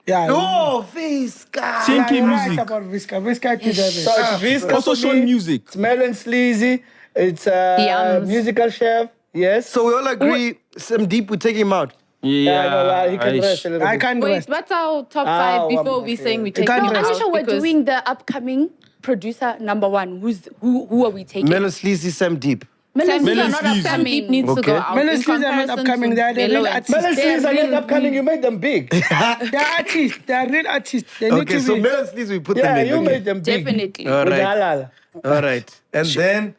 Yeah. Oh, Visca. 10K you're right music. about Visca. Visca could have So it. it's Visca. Also for Sean me. music. It's Melon Sleazy. It's Yums. musical chef. Yes. So we all agree, Sam Deep, we take him out. Yeah, I know, he can Aish. rest a little I bit. can't Wait, rest. what's our top Ah, five before well, we okay. saying we take can't them rest. out? Anisha, we're Because- doing the upcoming producer number one. Who are we taking? Melon Sleazy, Sam Deep. Melon Sam Sleazy Deep are not Sleazy. Sam Deep upcoming. needs to Okay. go out. Melon in Sleazy are not comparison upcoming. to They are the Mellow real and artists. Melon Sleazy are They're not upcoming. You made them big. They're artists. They're real artists. They need Okay, to so be. Melon Sleazy, we put them Yeah, in. you okay. made them big. Definitely. All With right. halal. All right. And then,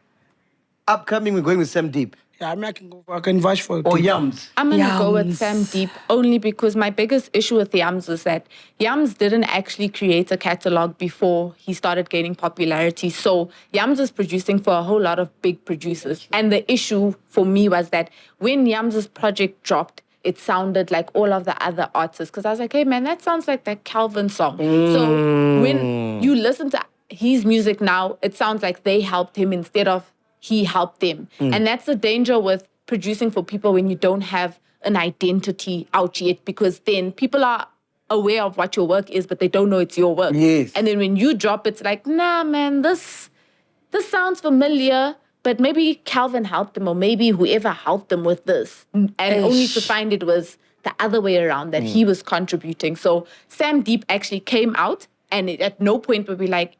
upcoming, we're going with Sam Deep. Yeah, I mean, I can vouch for it. Or Yums. I'm going to go with Yums. Sam Deep only because my biggest issue with Yums is that Yums didn't actually create a catalog before he started gaining popularity. So Yums is producing for a whole lot of big producers. And the issue for me was that when Yums' project dropped, it sounded like all of the other artists. Because I was like, hey, man, that sounds like that Calvin song. So when you listen to his music now, it sounds like they helped him instead of he helped them. And that's the danger with producing for people when you don't have an identity out yet, because then people are aware of what your work is, but they don't know it's your work. Yes. And then when you drop, it's like, nah, man, this sounds familiar, but maybe Calvin helped them, or maybe whoever helped them with this. And only to find it was the other way around, that he was contributing. So Sam Deep actually came out, and at no point were we like,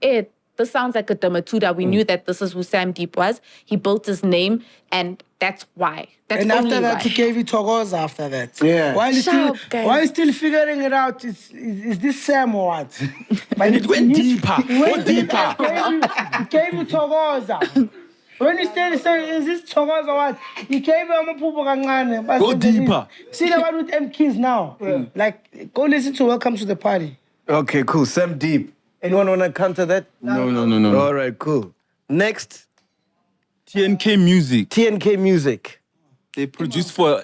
this sounds like a Damatuda. We knew that this is who Sam Deep was. He built his name, and that's why. That's And only after that, why. he gave it Togoza after that. Yeah. While he's still, Sharp, guys. while he's still figuring it out, is this Sam or what? But And it went deeper. Go deeper. He gave you Togoza. When you still say, is this Togoza or what? He gave him a pupo kancane. But Go then he- deeper. See the one with M Keys now. Like, go listen to Welcome to the Party. Okay, cool. Sam Deep. Anyone want to counter that? No. All right, cool. Next, TNK music. TNK Music. They produce for,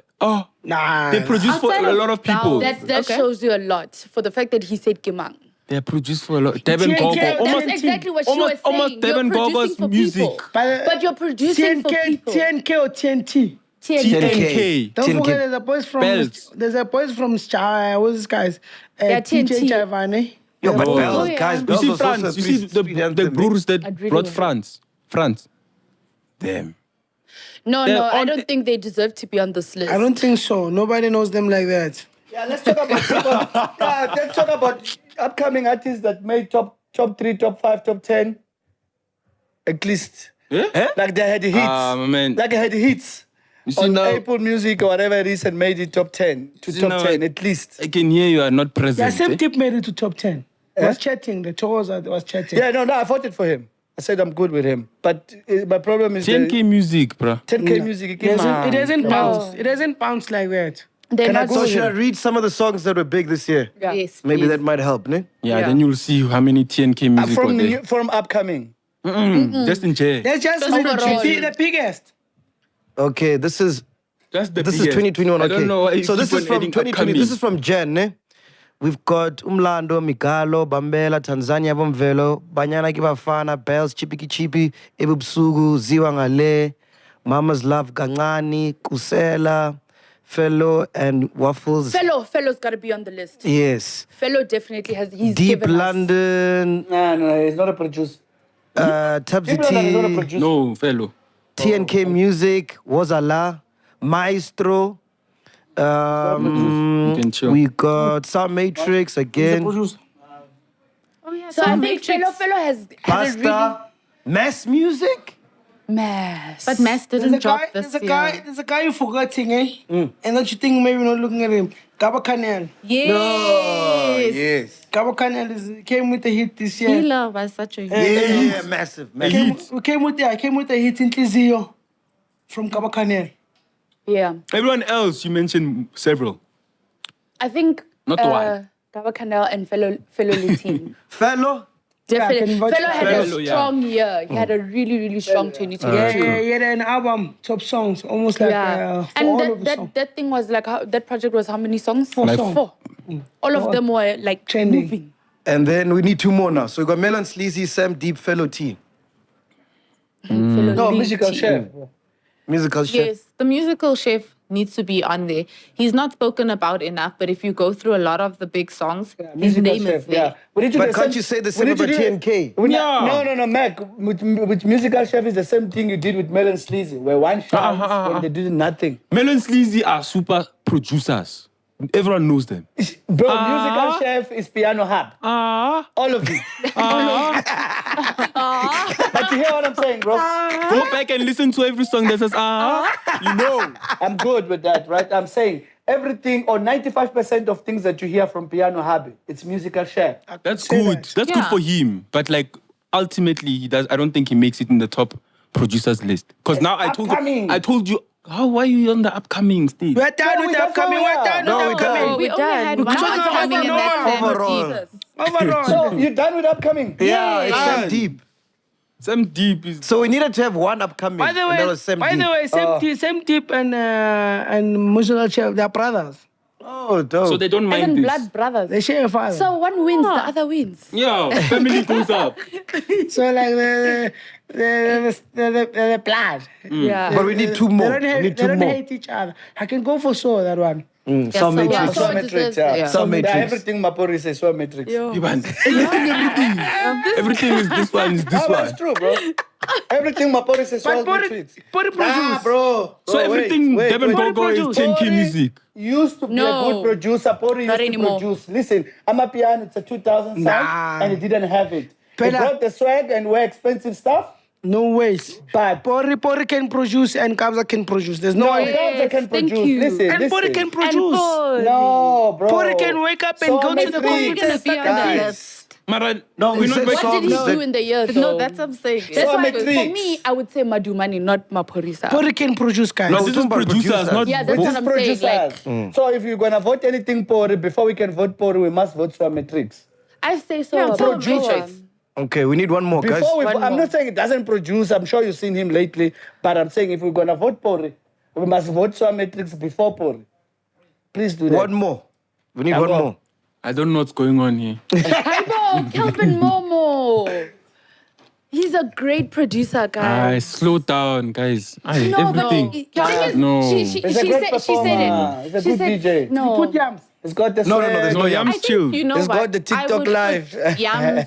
Nah. they produce for Outside a of lot of people. Bow. That Okay. shows you a lot for the fact that he said Kimang. They produce for a lot. Devin TNK, Gogo. that's Almost, That's exactly what she was saying. almost Devin You're producing Gogo's for music. people. But you're producing for people. TNK or TNT? TNK. Don't 10K. forget, there's a boys from Bells. what's this guy's? Yeah, TJ TNT. Javane. Yo, but Oh. Bells, Oh, yeah. guys, You Bells see was also France, a you see street the anthem, eh? brews that I'd really brought want France. Damn. No, They're I on don't the- think they deserve to be on this list. I don't think so. Nobody knows them like that. Yeah, let's talk about let's talk about upcoming artists that made top 3, top 5, top 10. At least. Yeah? Like they had hits. Man. Like they had hits. You see On now, Apple Music or whatever it is, and made it top 10 to See top now, 10 at least. I can hear you are not Yeah, present. same eh? tip made it to top 10. Was chatting. The Togoza was chatting. Yeah, no, I voted for him. I said I'm good with him. But my problem is 10K music, bro. 10K Music. It doesn't No. bounce. It doesn't bounce like that. They're Can I not go So with should I him? read some of the songs that were big this year? Yeah. Yes, Maybe please. that might help, ne? Yeah, Yeah. then you'll see how many TNK music were there. From upcoming. Just in chair. Let's just overall. the biggest. Okay, this is Just the this is biggest. 2021. I Okay, don't know why you so this keep is on from adding 2020. upcoming. This is from Jan. Ne? We've got Umlando, Migalo, Bambela, Tanzania, Bomvelo, Banyana Kibafana, Bells, Chipiki Chipi, Ebubsugu, Ziwangale, Mama's Love, Gangani, Kusela, Fellow, and Waffles. Fellow's got to be on the list. Yes. Fellow definitely has. He's Deep given us. London, No, he's not a producer. Tabzi Deep London is not a T, producer. No, fellow. TNK Music, Wazala, Maestro. You can chill. We got Sound Matrix He's a again. producer. Oh yeah. So I think Fellow has had a really Pasta, Mass Music. mass. But Mass didn't drop this year. There's a guy you're forgetting, eh? And that you think maybe not looking at him. Gaba Canel. Yes. Yes. Gaba Canel came with a hit this year. Healer was such a Yeah, massive. We came with a hit in Tlizio from Gaba Canel. Yeah. Everyone else, you mentioned several. I think Not one. Gaba Canal and Fellow Lutin. Fellow. Definitely. Yeah, I can Fellow had Fellow, a yeah. strong year. He had a really, really strong 2022. Yeah, an album, top songs, almost like Yeah. for all of And the songs. that thing was like, that project was how many songs? Four songs. Four. All of them were like Trending. moving. And then we need two more now. So we got Melon Sleazy, Sam Deep, Fellow T. Fellow No, Lutin. musical chef. Musical chef. Yes, the musical chef needs to be on there. He's not spoken about enough, but if you go through a lot of the big songs, his Musical name chef, is there. yeah. We need to But do the can't you say the we same need to about do it- TNK? No, Mac. With musical chef is the same thing you did with Melon Sleazy, where one shines when they did nothing. Melon Sleazy are super producers. Everyone knows them. Bro, musical chef is piano hub. All of it. But you hear what I'm saying, bro? Go back and listen to every song that says, you know. I'm good with that, right? I'm saying everything or 95% of things that you hear from piano hub, it's musical chef. That's say good. that. That's good Yeah. for him. But like, ultimately, he does. I don't think he makes it in the top producers list. Because now upcoming. I told you, why are you on the upcoming stage? We're done No, with we the don't upcoming. know, We're yeah. done No, with we the upcoming. done. We only had one Because upcoming and that's Sam overall. Deep. Overall. So you're done with upcoming? Yeah, it's Sam Done. Deep. Sam Deep is. So we needed to have one upcoming. By the and that way, was Sam Deep. Sam Deep and musical chef, they're brothers. Oh, dope. So they don't mind Even this. blood brothers. They share a father. So one wins, the other wins. Yeah, family goes up. So like the blood. Yeah. But we need two more. They We need they two don't more. hate each other. I can go for sure that one. Sound so Matrix. yeah, So Sound it Matrix, deserves- yeah. yeah. Sound Yeah, Matrix. everything Mapori says, Sound Matrix. Ivan, everything is this one, is this No, one. that's true, bro. Everything Mapori says, But Sound Pori Matrix. produce. Bro. So everything Devin wait. Gogo is Produce. 10K music. Used to be a No. good producer. Pori Not used to anymore. produce. Listen, AMAPIANO, it's a 2000 sound, Nah. and he didn't have it. He Pela- brought the swag and wear expensive stuff, No ways. but Pori can produce and Kabza can produce. There's no way. Kabza can thank produce. you. Listen, And listen. Pori can And produce. Paul. No, bro. Pori can wake up and Sound go to the Matrix. computer and Be start on the a dance. list. Mara, No, we we're not said back- What did he songs do that- in the year, No, though? that's what I'm saying. That's So why, Matrix. for me, I would say Madumani, not Maporisa. Pori can produce, guys. No, This we're is talking about producers, not Yeah, that's Which what is I'm saying. Like, producers. So if you're gonna vote anything Pori, before we can vote Pori, we must vote Sound Matrix. I say so. Yeah, about producers. Okay, we need one more, guys. Before we, One I'm more. not saying it doesn't produce. I'm sure you've seen him lately, but I'm saying if we're gonna vote Pori, we must vote Sound Matrix before Pori. Please do that. One more. We need One one more. more. I don't know what's going on here. Hypo, Calvin Momo. He's a great producer, guys. Slow down, guys. Aye, No, everything. but thing is, No. she He's a said great it. performer. He's a She good said, DJ. No. Put yams. It's got the No, swag. there's no I yams. think, chill. you know It's what? got the I TikTok would live. put Yams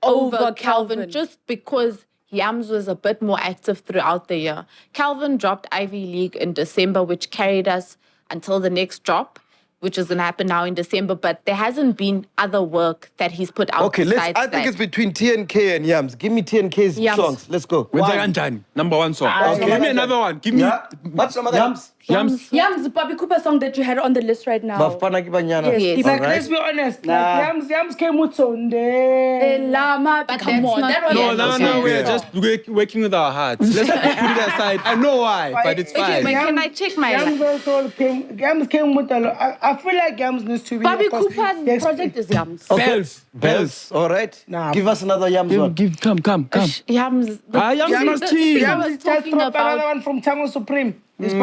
over Over Calvin Calvin. just because Yams was a bit more active throughout the year. Calvin dropped Ivy League in December, which carried us until the next drop, which is going to happen now in December. But there hasn't been other work that he's put out Okay, besides I think that. it's between TNK and Yams. Give me TNK's Yams. songs. Let's go. When's Kanjani? Number one song. Okay. Give me another one. Give me. Yeah. What's some other Yams. Yams, Bobby Cooper song that you had on the list right now. Bafana ki Banyana. Yes. Like, Alright. let's be honest. Nah. Like, Yams came with Sonde. Lama, But come that's on. not That was yet. No, we're Yeah. just working with our hearts. Let's put it aside. I know why, but it's Okay, but fine. can I check my Yams also came with a lot. I feel like Yams needs to be. Bobby because Cooper's there's- project is Yams. Bells. All right. Nah. Give us another Yams one. Come. Yams? Yams Yams, is cheap. Yams was just talking dropped another about- one from Tango Supreme. No. It's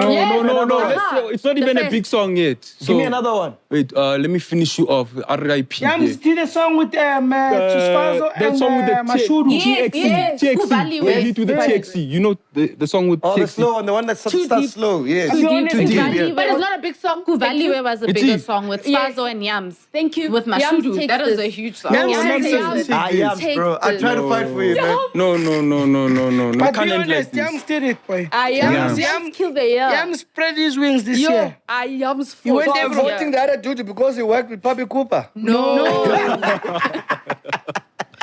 not The even a first. big song yet. So, Give me another one. Wait, let me finish you off. R.I.P. Yams did a song with Chisfazo that and song with the Mashudu. Yes, yes. TXC. Kuvali They hit with the West. TXC. You know the song with Oh, the TXC. slow one, the one that starts deep. slow. Yes. Too deep. Too deep. Kuvali Yeah. But it's not a big song. Kuvaliwe was a It bigger is. song with Yes. Spazo and Yams. Thank you. With Yams Mashudu. takes That was this. a huge song. Yams Yams takes takes this. this. Yams, bro. I try to fight for you, man. No. But Can't be end like honest, this. Yams did it, boy. Yams Yams- killed the year. Yams spread his wings this Yo, year. Yams You went fought. there I'm from- voting the other dude because he worked with Bobby Cooper.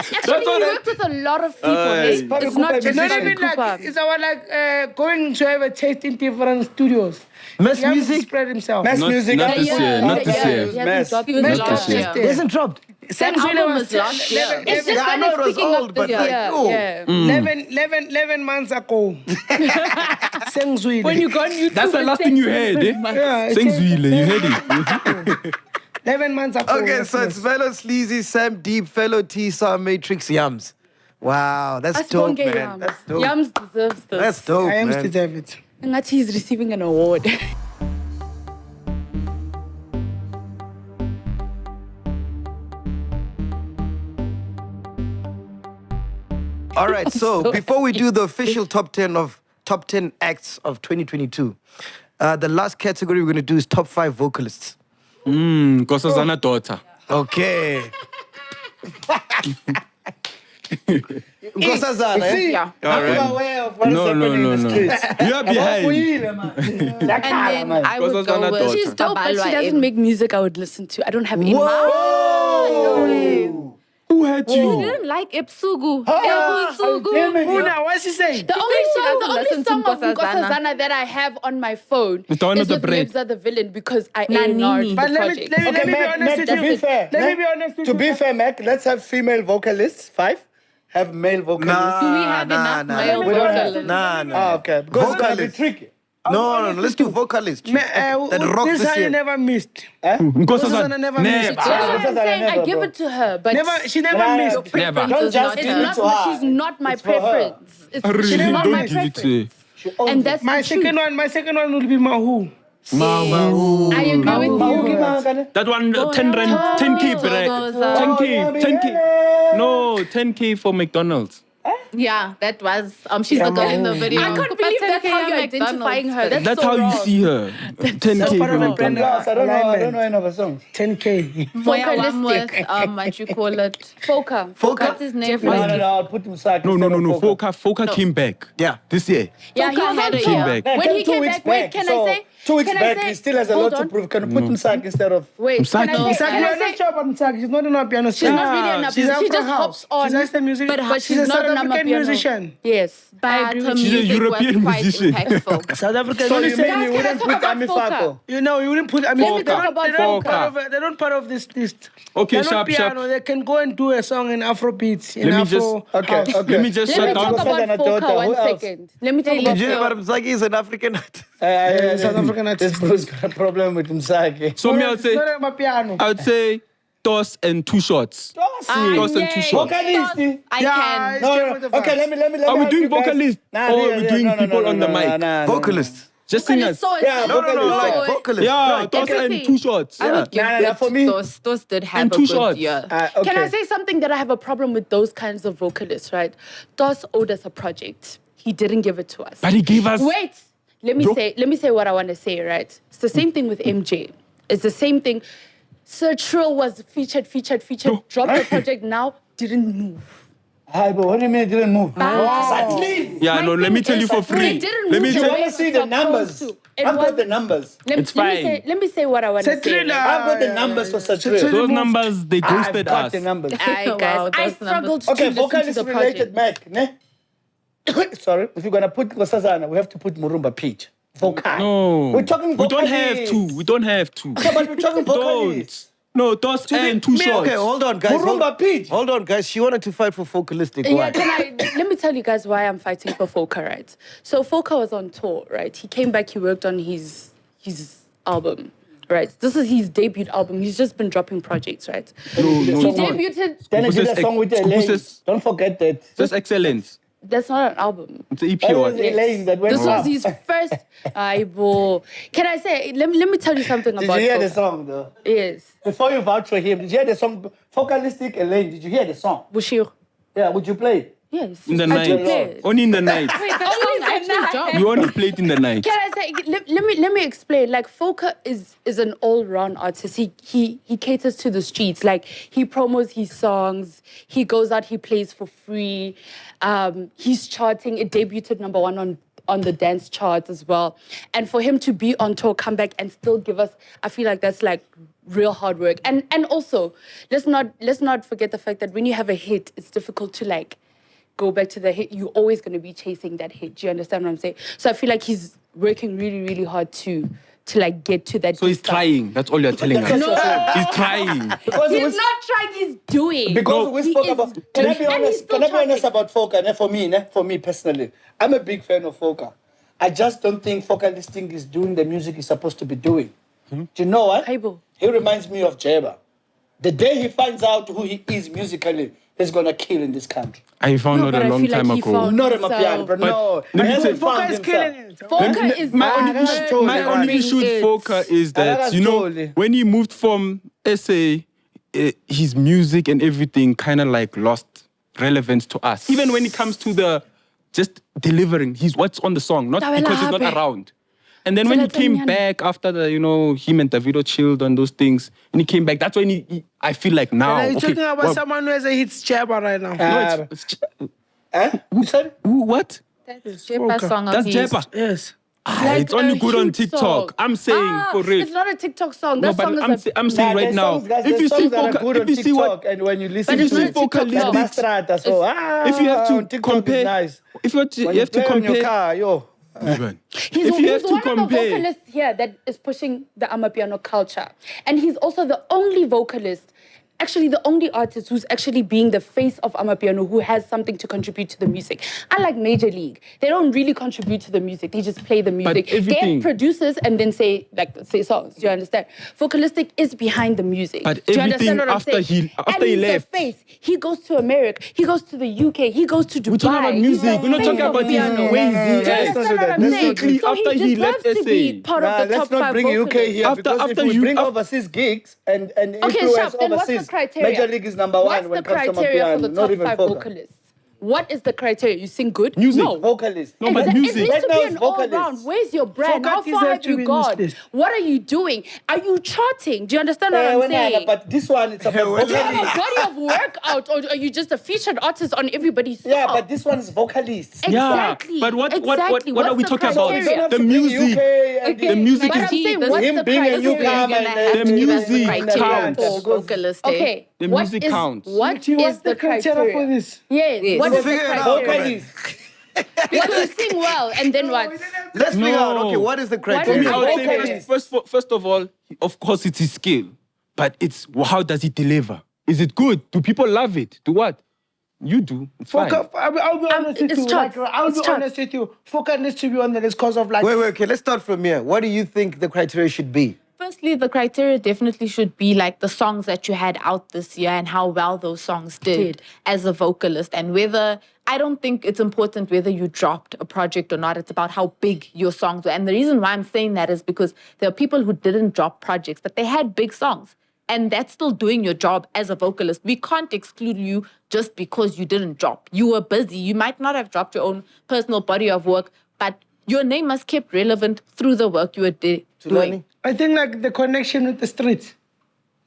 Actually, he worked with a lot of people. Hey. Bobby It's not Cooper just Not musician. Bobby even like, Cooper. it's our like going to have a taste in different studios. Mass Yams music spread himself. Mass Not- music. not this year, not this year. He hasn't Mass. dropped He was music. Mass last just year. He hasn't dropped. Sam That Zwile album was was last year. It's just I know it was picking up old, but this like, year. oh. Yeah. 11 months ago. Sam Zwile. When you go on YouTube, That's the and last say- thing you heard, eh? Yeah, it's Sing Zwile, you heard it. 11 months ago. Okay, so it's Velo Sleazy, Sam Deep, Fellow T-Saw, Matrix, Yams. Wow, that's dope, Asibonge man. Yams. That's dope. Yams deserves this. That's dope, I am man. deserve it. Ngathi he's receiving an award. All right, so before we do the official top 10 acts of 2022, the last category we're going to do is top 5 vocalists. Nkosazana daughter. Okay. Nkosazana, eh? See, Yeah. I'm aware of what is No. happening in the streets. You are behind. And then I would Because go Zana with daughter. She's dope, but she Babalwa doesn't M. make music I would listen to. I don't have any. Who hurt You you? didn't like Epsugu. damn Epsugu. it. Una, what's she saying? The only she doesn't song listen to of Nkosazana. Nkosazana that I have on my phone With the one is with the with bread. Lebza the Villain because I Nanini. A&R'd the But let me, project. let me, let me be honest with to be you. fair, Let me be honest with to you. be fair, Mac, let's have female vocalists. 5. Have male vocalists. Do we have enough male We don't have- vocalists? Ah, okay. Because it's gonna be Vocalists. tricky. No, let's do vocalists. That rock This this how you year. never missed. Nkosazana never never. That's what I'm Nkosazana saying. I never, give bro. it to her, but She never Nah. missed. Never. Don't just it's give it not. to her. She's not my It's for her. preference. It's Really, not don't my give it to preference. her. And that's My the truth. second one will be Mahu. I agree with you. That one, 10 rand, 10K, break. Togoza. 10K, 10K. No, 10K for McDonald's. Yeah, that was. She's the girl in the video. I can't believe that's how you're identifying her. That's so how you wrong. see her. 10K part for of my brand. McDonald's. I don't know any of her songs. 10K. Moya one with Vocalistic. what you call it? Foka. What's his name? No, I'll put Musaki. No. Foka came back. Yeah. This year. Yeah, he was Foka on had a tour. year. back. When he came back, wait, can I say? 2 weeks can I back, say- he still has a hold lot to on. prove. Can you put Musaki instead of... Wait, can I Msaki. say? Msaki, Can I you're not say? sure about Msaki. She's not an piano She's not really an She's She just Afro house. hops on. She's just a music. But she's a not South an African Amapiano. musician. Yes, I But agree her with She's a you. music European was quite musician. impactful. South African. So you musician. mean you Guys, wouldn't can I put talk Ami about Foka? Fako? You know, you wouldn't put. I mean, Let me talk about Foka. they're not part of this list. Okay, they're not sharp, sharp. piano. They can go and do a song in Afro beats. In Let me Afro just- Okay, house. okay. Let me just Let shut me down. talk about Nkosazana Foka daughter, who 1 else? second. Let me talk Did about you know Foka. Msaki is an African artist? South African This artist. bro's got a problem with Musaki. So me, I would say, It's not a piano. I would say toss and 2 shots. Toss and 2 shots. Vocalist. I Yeah, can. No. Okay, let me Are we help doing you guys. vocalists Nah, or yeah, are we yeah, doing no, people no, on the no, mic? no. Vocalists. Just Vocalist, singers. so Yeah, it's- vocalists. Like vocalists. Yeah, Right. toss and everything. 2 shots. I would give Nah, it for me- Those did have And a 2 good shots. year. Okay. Can I say something that I have a problem with those kinds of vocalists, right? Dos owed us a project. He didn't give it to us. But he gave us... Wait, let me Bro. say what I want to say, right? It's the same thing with MJ. It's the same thing. Sir Trill was featured, dropped the project now, didn't move. Hi, but what do you mean it didn't move? Yeah, no, let me tell you for free. They didn't Let move me the tell way I it want to see was the supposed numbers. to. It I've got was- the numbers. It's fine. Let me say what I want to say. Thriller. right? I've got the numbers for such real. Those numbers, they I've ghosted got us. the numbers. Guys, Wow, I those struggled to Okay, listen to vocalist the related project. Mac, ne? Sorry, if you're gonna put Nkosazana, we have to put Murumba Peach. Vocal. No. We're talking We don't vocalists. have to. We don't have to. No, but we're talking vocalists. No, dos and two shots. Okay, hold on, guys. Murumba Pete. Hold on, guys. She wanted to fight for vocalistic. Yeah, Why? let me tell you guys why I'm fighting for Foka, right? So Foka was on tour, right? He came back, he worked on his album, right? This is his debut album. He's just been dropping projects, right? No, He it's not. debuted. Then I did a Scoopus song with Scoopus Elaine. is- Don't forget that. That's excellent. That's not an album. It's an EP That or was what? Elaine that went This was up. his first. Can I say? Let me tell you something Did about. you hear the Foka. song though? Yes, Before you vouch for him, did you hear the song Vocalistic Elaine? Did you hear the song? Bushir. Yeah, would you play it? Yes. In the I night. do play it. Only in the night. Wait, that song actually dropped. You only played in the night. Can I say? Let me explain. Like Foka is an all-round artist. He caters to the streets. Like he promos his songs. He goes out. He plays for free. He's charting. It debuted #1 on the dance charts as well. And for him to be on tour, come back and still give us, I feel like that's like real hard work. And also, let's not forget the fact that when you have a hit, it's difficult to like go back to the hit. You're always going to be chasing that hit. Do you understand what I'm saying? So I feel like he's working really, really hard to like get to that. So he's good stuff. trying. That's all you're telling us. No. He's trying. Because it He's was- not trying. He's doing. Because we He spoke is about. Can I be doing- and he's honest? still Can I be honest charting. about Foka? For me personally, I'm a big fan of Foka. I just don't think Vocalistic is doing the music he's supposed to be doing. Do you know what? Haibo. He reminds me of Jeba. The day he finds out who he is musically, he's gonna kill in this country. I found No, out but a I long feel like time he ago. found- Not a Mapiano, but But no. let He me hasn't tell- found Foka is killing himself. it. Foka is My only murdering issue with it. Foka is that, Alaka's you know, totally. when he moved from SA, his music and everything kind of like lost relevance to us. Even when it comes to the just delivering, he's what's on the song, not Tawela because he's not hape. around. And then when he Tsela came tse back after the, you know, him and Davido chilled on those things, and he came back, that's when I feel like now. Are you okay, talking about well, someone who has a hit Jabba right now? no, it's, You said? what? That's Jepa's song of That's his. Jepa. Yes. Like It's only a good on huge TikTok. song. I'm saying for real. It's not a TikTok song. No, That but song is I'm saying right there's now, songs, guys, if you there's see songs that are good on if you see what, TikTok, and when you listen But it's to not it, a TikTok it's song. Mastrata, so if you have to on TikTok compare, is nice. if you have to, When you have to play on your compare. car, yo. Even. He's If you have to one of the compare- vocalists here that is pushing the AMAPIANO culture. And he's also the only vocalist, actually the only artist who's actually being the face of AMAPIANO, who has something to contribute to the music. Unlike Major League, they don't really contribute to the music. They just play the music. They everything- have producers and then say songs. Do you understand? Vocalistic is behind the music. But Do you everything understand what I'm after saying? after and he he's left. the face. He goes to America. He goes to the UK. He goes to Dubai. We're talking about He's music. the We're not face talking of about his piano. ways. Do you understand what I'm Let's saying? not do that. So After he left deserves to be SA. part of the Let's top not 5 bring UK vocalists. here After- because after if we you- bring af- overseas gigs and Okay, influence Shab, then what's the overseas, criteria? Major League is number one What's when the it comes to criteria for the Mapiano, top not even 5 Foka. vocalists? What is the criteria? You sing good? Music. No. Vocalist. No, but It music. needs Right to now be it's an vocalists. all-round. Where's your brand? Foka How far deserves have to you be in gone? this list. What are you doing? Are you charting? Do you understand what I'm saying? But this one, it's about Do you have vocalists. a body of work out, or are you just a featured artist on everybody's song? Yeah, but this one is vocalists. Exactly. But what exactly. are we What's the talking about? criteria? Don't The have to bring music. UK and Okay, The music but is- I'm saying, This- what's him the being a criteria? newcomer You're gonna and have to give us the music criteria counts. for vocalist. Okay. The what music is- counts. What Do you is want the the criteria for this? Yes. Yes. What We'll is the figure it out. criteria? vocalists. Because you sing well, and then what? Let's figure out. No. Okay, what is the is criteria? I would say vocalist. first of all, of course, it's his skill, but it's how does he deliver? Is it good? Do people love it? Do what? You do. It's fine. Foka, I'll be honest with it's you. charts. I'll It's be charts. honest with you. Foka needs to be on the list because of like. Wait, okay, let's start from here. What do you think the criteria should be? Firstly, the criteria definitely should be like the songs that you had out this year and how well those songs did as a vocalist. And whether, I don't think it's important whether you dropped a project or not. It's about how big your songs were. And the reason why I'm saying that is because there are people who didn't drop projects, but they had big songs. And that's still doing your job as a vocalist. We can't exclude you just because you didn't drop. You were busy. You might not have dropped your own personal body of work, but your name was kept relevant through the work you were doing. I think like the connection with the street.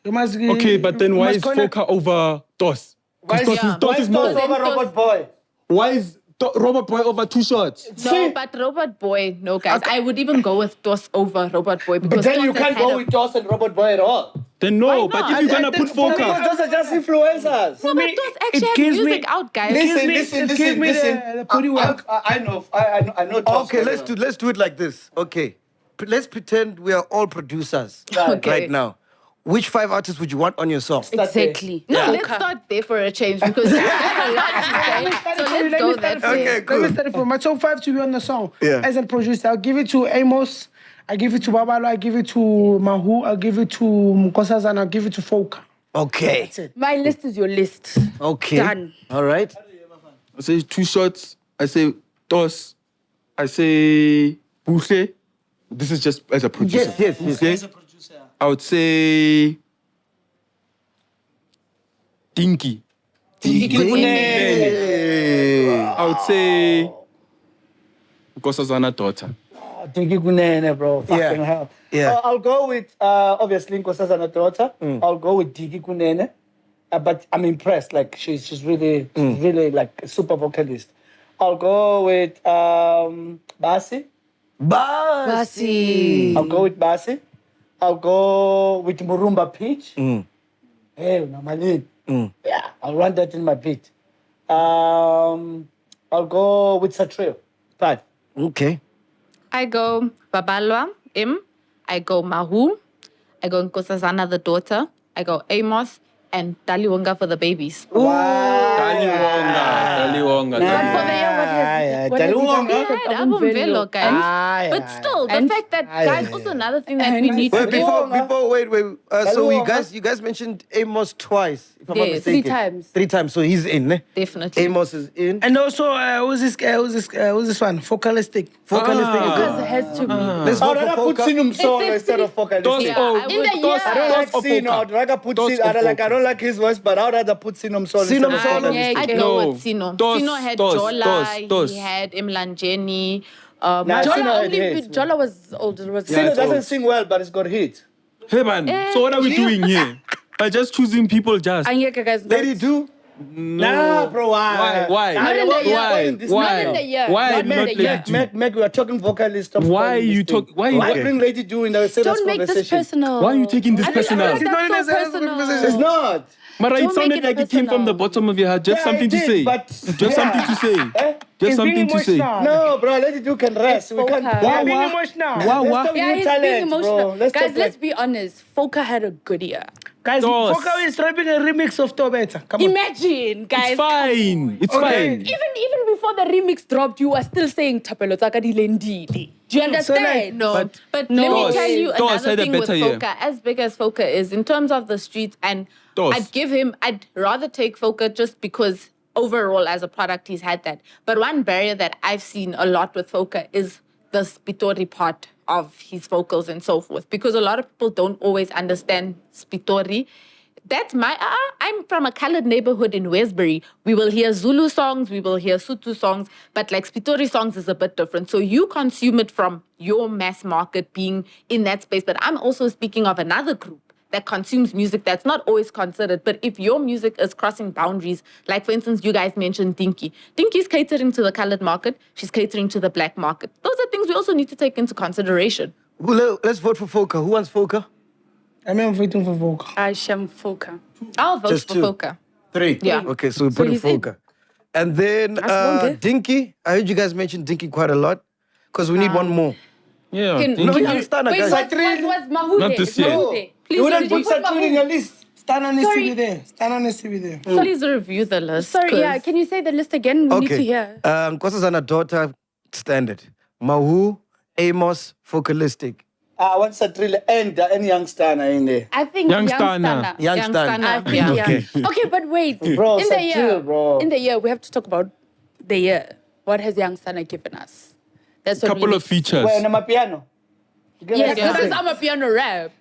You must. Okay, but then you why must is connect- Foka over DOS? Why Because is DOS is more. Over Robot Boy? Why is Robot Boy over Two Shots. No, but Robot Boy, no, guys. I would even go with DOS over Robot Boy because But then DOS you has can't had go a- with DOS and Robot Boy at all. Then no, Why but not? if you're gonna put Because Foka, those are just influencers. No, but DOS actually have gives music me- out, guys. Listen. give me the body work. I know. DOS Okay, very let's do it like this. Okay, let's pretend we are all producers Okay. right now. Which 5 artists would you want on your song? Exactly. No, Yeah. let's start there for a change because you have a lot to say. So let's go that way. Okay, cool. Let me start it from my top 5 to be on the song. Yeah. As a producer, I'll give it to Amos, I give it to Babalo, I give it to Mahu, I'll give it to Nkosazana, I'll give it to Foka. Okay. That's it. My list is your list. Okay. Done. All right. I say Two Shots, I say DOS, I say Buhle. This is just as a producer. Yes. Okay? I would say Dinky. I would say Nkosazana daughter. Dinky Kunene, bro. Fucking hell. Yeah. I'll go with, obviously, Nkosazana daughter. I'll go with Dinky Kunene. But I'm impressed. Like, she's really like a super vocalist. I'll go with Basi. Basi. I'll go with Basi. I'll go with Murumba Peach. Hey, Namalin. Yeah, I'll run that in my beat. I'll go with Satrio. 5. Okay. I go Babalwa, I go Mahu. I go Nkosazana, the daughter. I go Amos and Daliwonga for the babies. Daliwonga. And for the year, what has he done? He had album Velo, guys. But still, the fact that, guys, also another thing that we need to Wait, do. wait. So you guys mentioned Amos twice, if I'm not Yes. mistaken. 3 times. 3 times. So he's in, ne? Definitely. Amos is in. And also, who's this one? Vocalistic. Because it has to be. Let's I'd vote rather for put Foka. Sinum solo instead of vocalist. DOS Yeah, or I would- In the year. I don't like or Sino. Foka? I'd rather put DOS Sino. or I don't like his voice, but I'd rather put Sinum solo. Sinum instead of solo? vocalist. I'd Yeah, go No. with Sino. DOS, Sino had DOS, Jola, DOS. he had Imlanjeni. Nah, Sino Jola had only, hits, man. Jola was older. Was Sino it's doesn't old. sing well, but it's got hits. Hey man, so what are we doing here? By just choosing people just. Anyeka, guys. Lady do. Nah, bro, why? Why? Not in the year. Why? Not in the year. Why Not in not the Lady year. Do? Meg, we are talking vocalist. Stop Why spoiling you this thing. talk- why you- Why Okay. bring Lady Do in a serious Don't make this conversation? personal. Why are you taking this I feel personal? like that's so personal. It's not. Mara, it Don't sounded make it like it came from the personal. bottom of your heart. Just Yeah, something it to did, say. but- Just yeah. something to say. Eh? Just something to say. No, bro, Lady Do can rest. We can't. Foka. Why? Being Why? emotional. Wow, Let's wow. talk Yeah, new he's talent, being emotional. bro. Let's Guys, talk let's be honest. Foka had a good year. Guys, DOS. Foka is dropping a remix of Tobeta. Come on. Imagine, guys. It's fine. It's Okay. fine. Even before the remix dropped, you were still saying Tapelo Tsaka di Lendile. Do you understand? No, But but no let me way. tell you DOS another had a thing with better year. Foka. As big as Foka is, in terms of the streets, and DOS. I'd rather take Foka just because overall as a product he's had that. But one barrier that I've seen a lot with Foka is the Spitori part of his vocals and so forth. Because a lot of people don't always understand Spitori. That's I'm from a colored neighborhood in Westbury. We will hear Zulu songs, we will hear Sotho songs, but like Spitori songs is a bit different. So you consume it from your mass market being in that space. But I'm also speaking of another group that consumes music that's not always considered. But if your music is crossing boundaries, like for instance, you guys mentioned Dinky. Dinky's catering to the colored market. She's catering to the black market. Those are things we also need to take into consideration. Let's vote for Foka. Who wants Foka? I'm waiting for Foka. Asham Foka. I'll vote Just for 2. Foka. 3. Yeah. Okay, so we put in he's in. Foka. And then Asibonge. Dinky. I heard you guys mention Dinky quite a lot. Because we need one more. Yeah. Can- thank No, you. you understand, Wait, guys. was Mahude? Not this year. Mahude. You wouldn't did put you Saturi in your list. Stana needs to Sorry. be there. Stana needs to be there. Please review the list. Sorry, 'cause- yeah. Can you say the list again? We need to hear. Nkosazana daughter, standard. Mahu, Amos, Vocalistic. I want Saturi and Young Stana in there. I think Young Young Stana. Stana. Young Young Stan. Stana. I think, Yeah. yeah. Okay, but wait. Bro, in the Saturi, year, bro. in the year, we have to talk about the year. What has Young Stana given us? That's what Couple we of features. Wait, AMAPIANO. Yes, Yeah. this is AMAPIANO rap.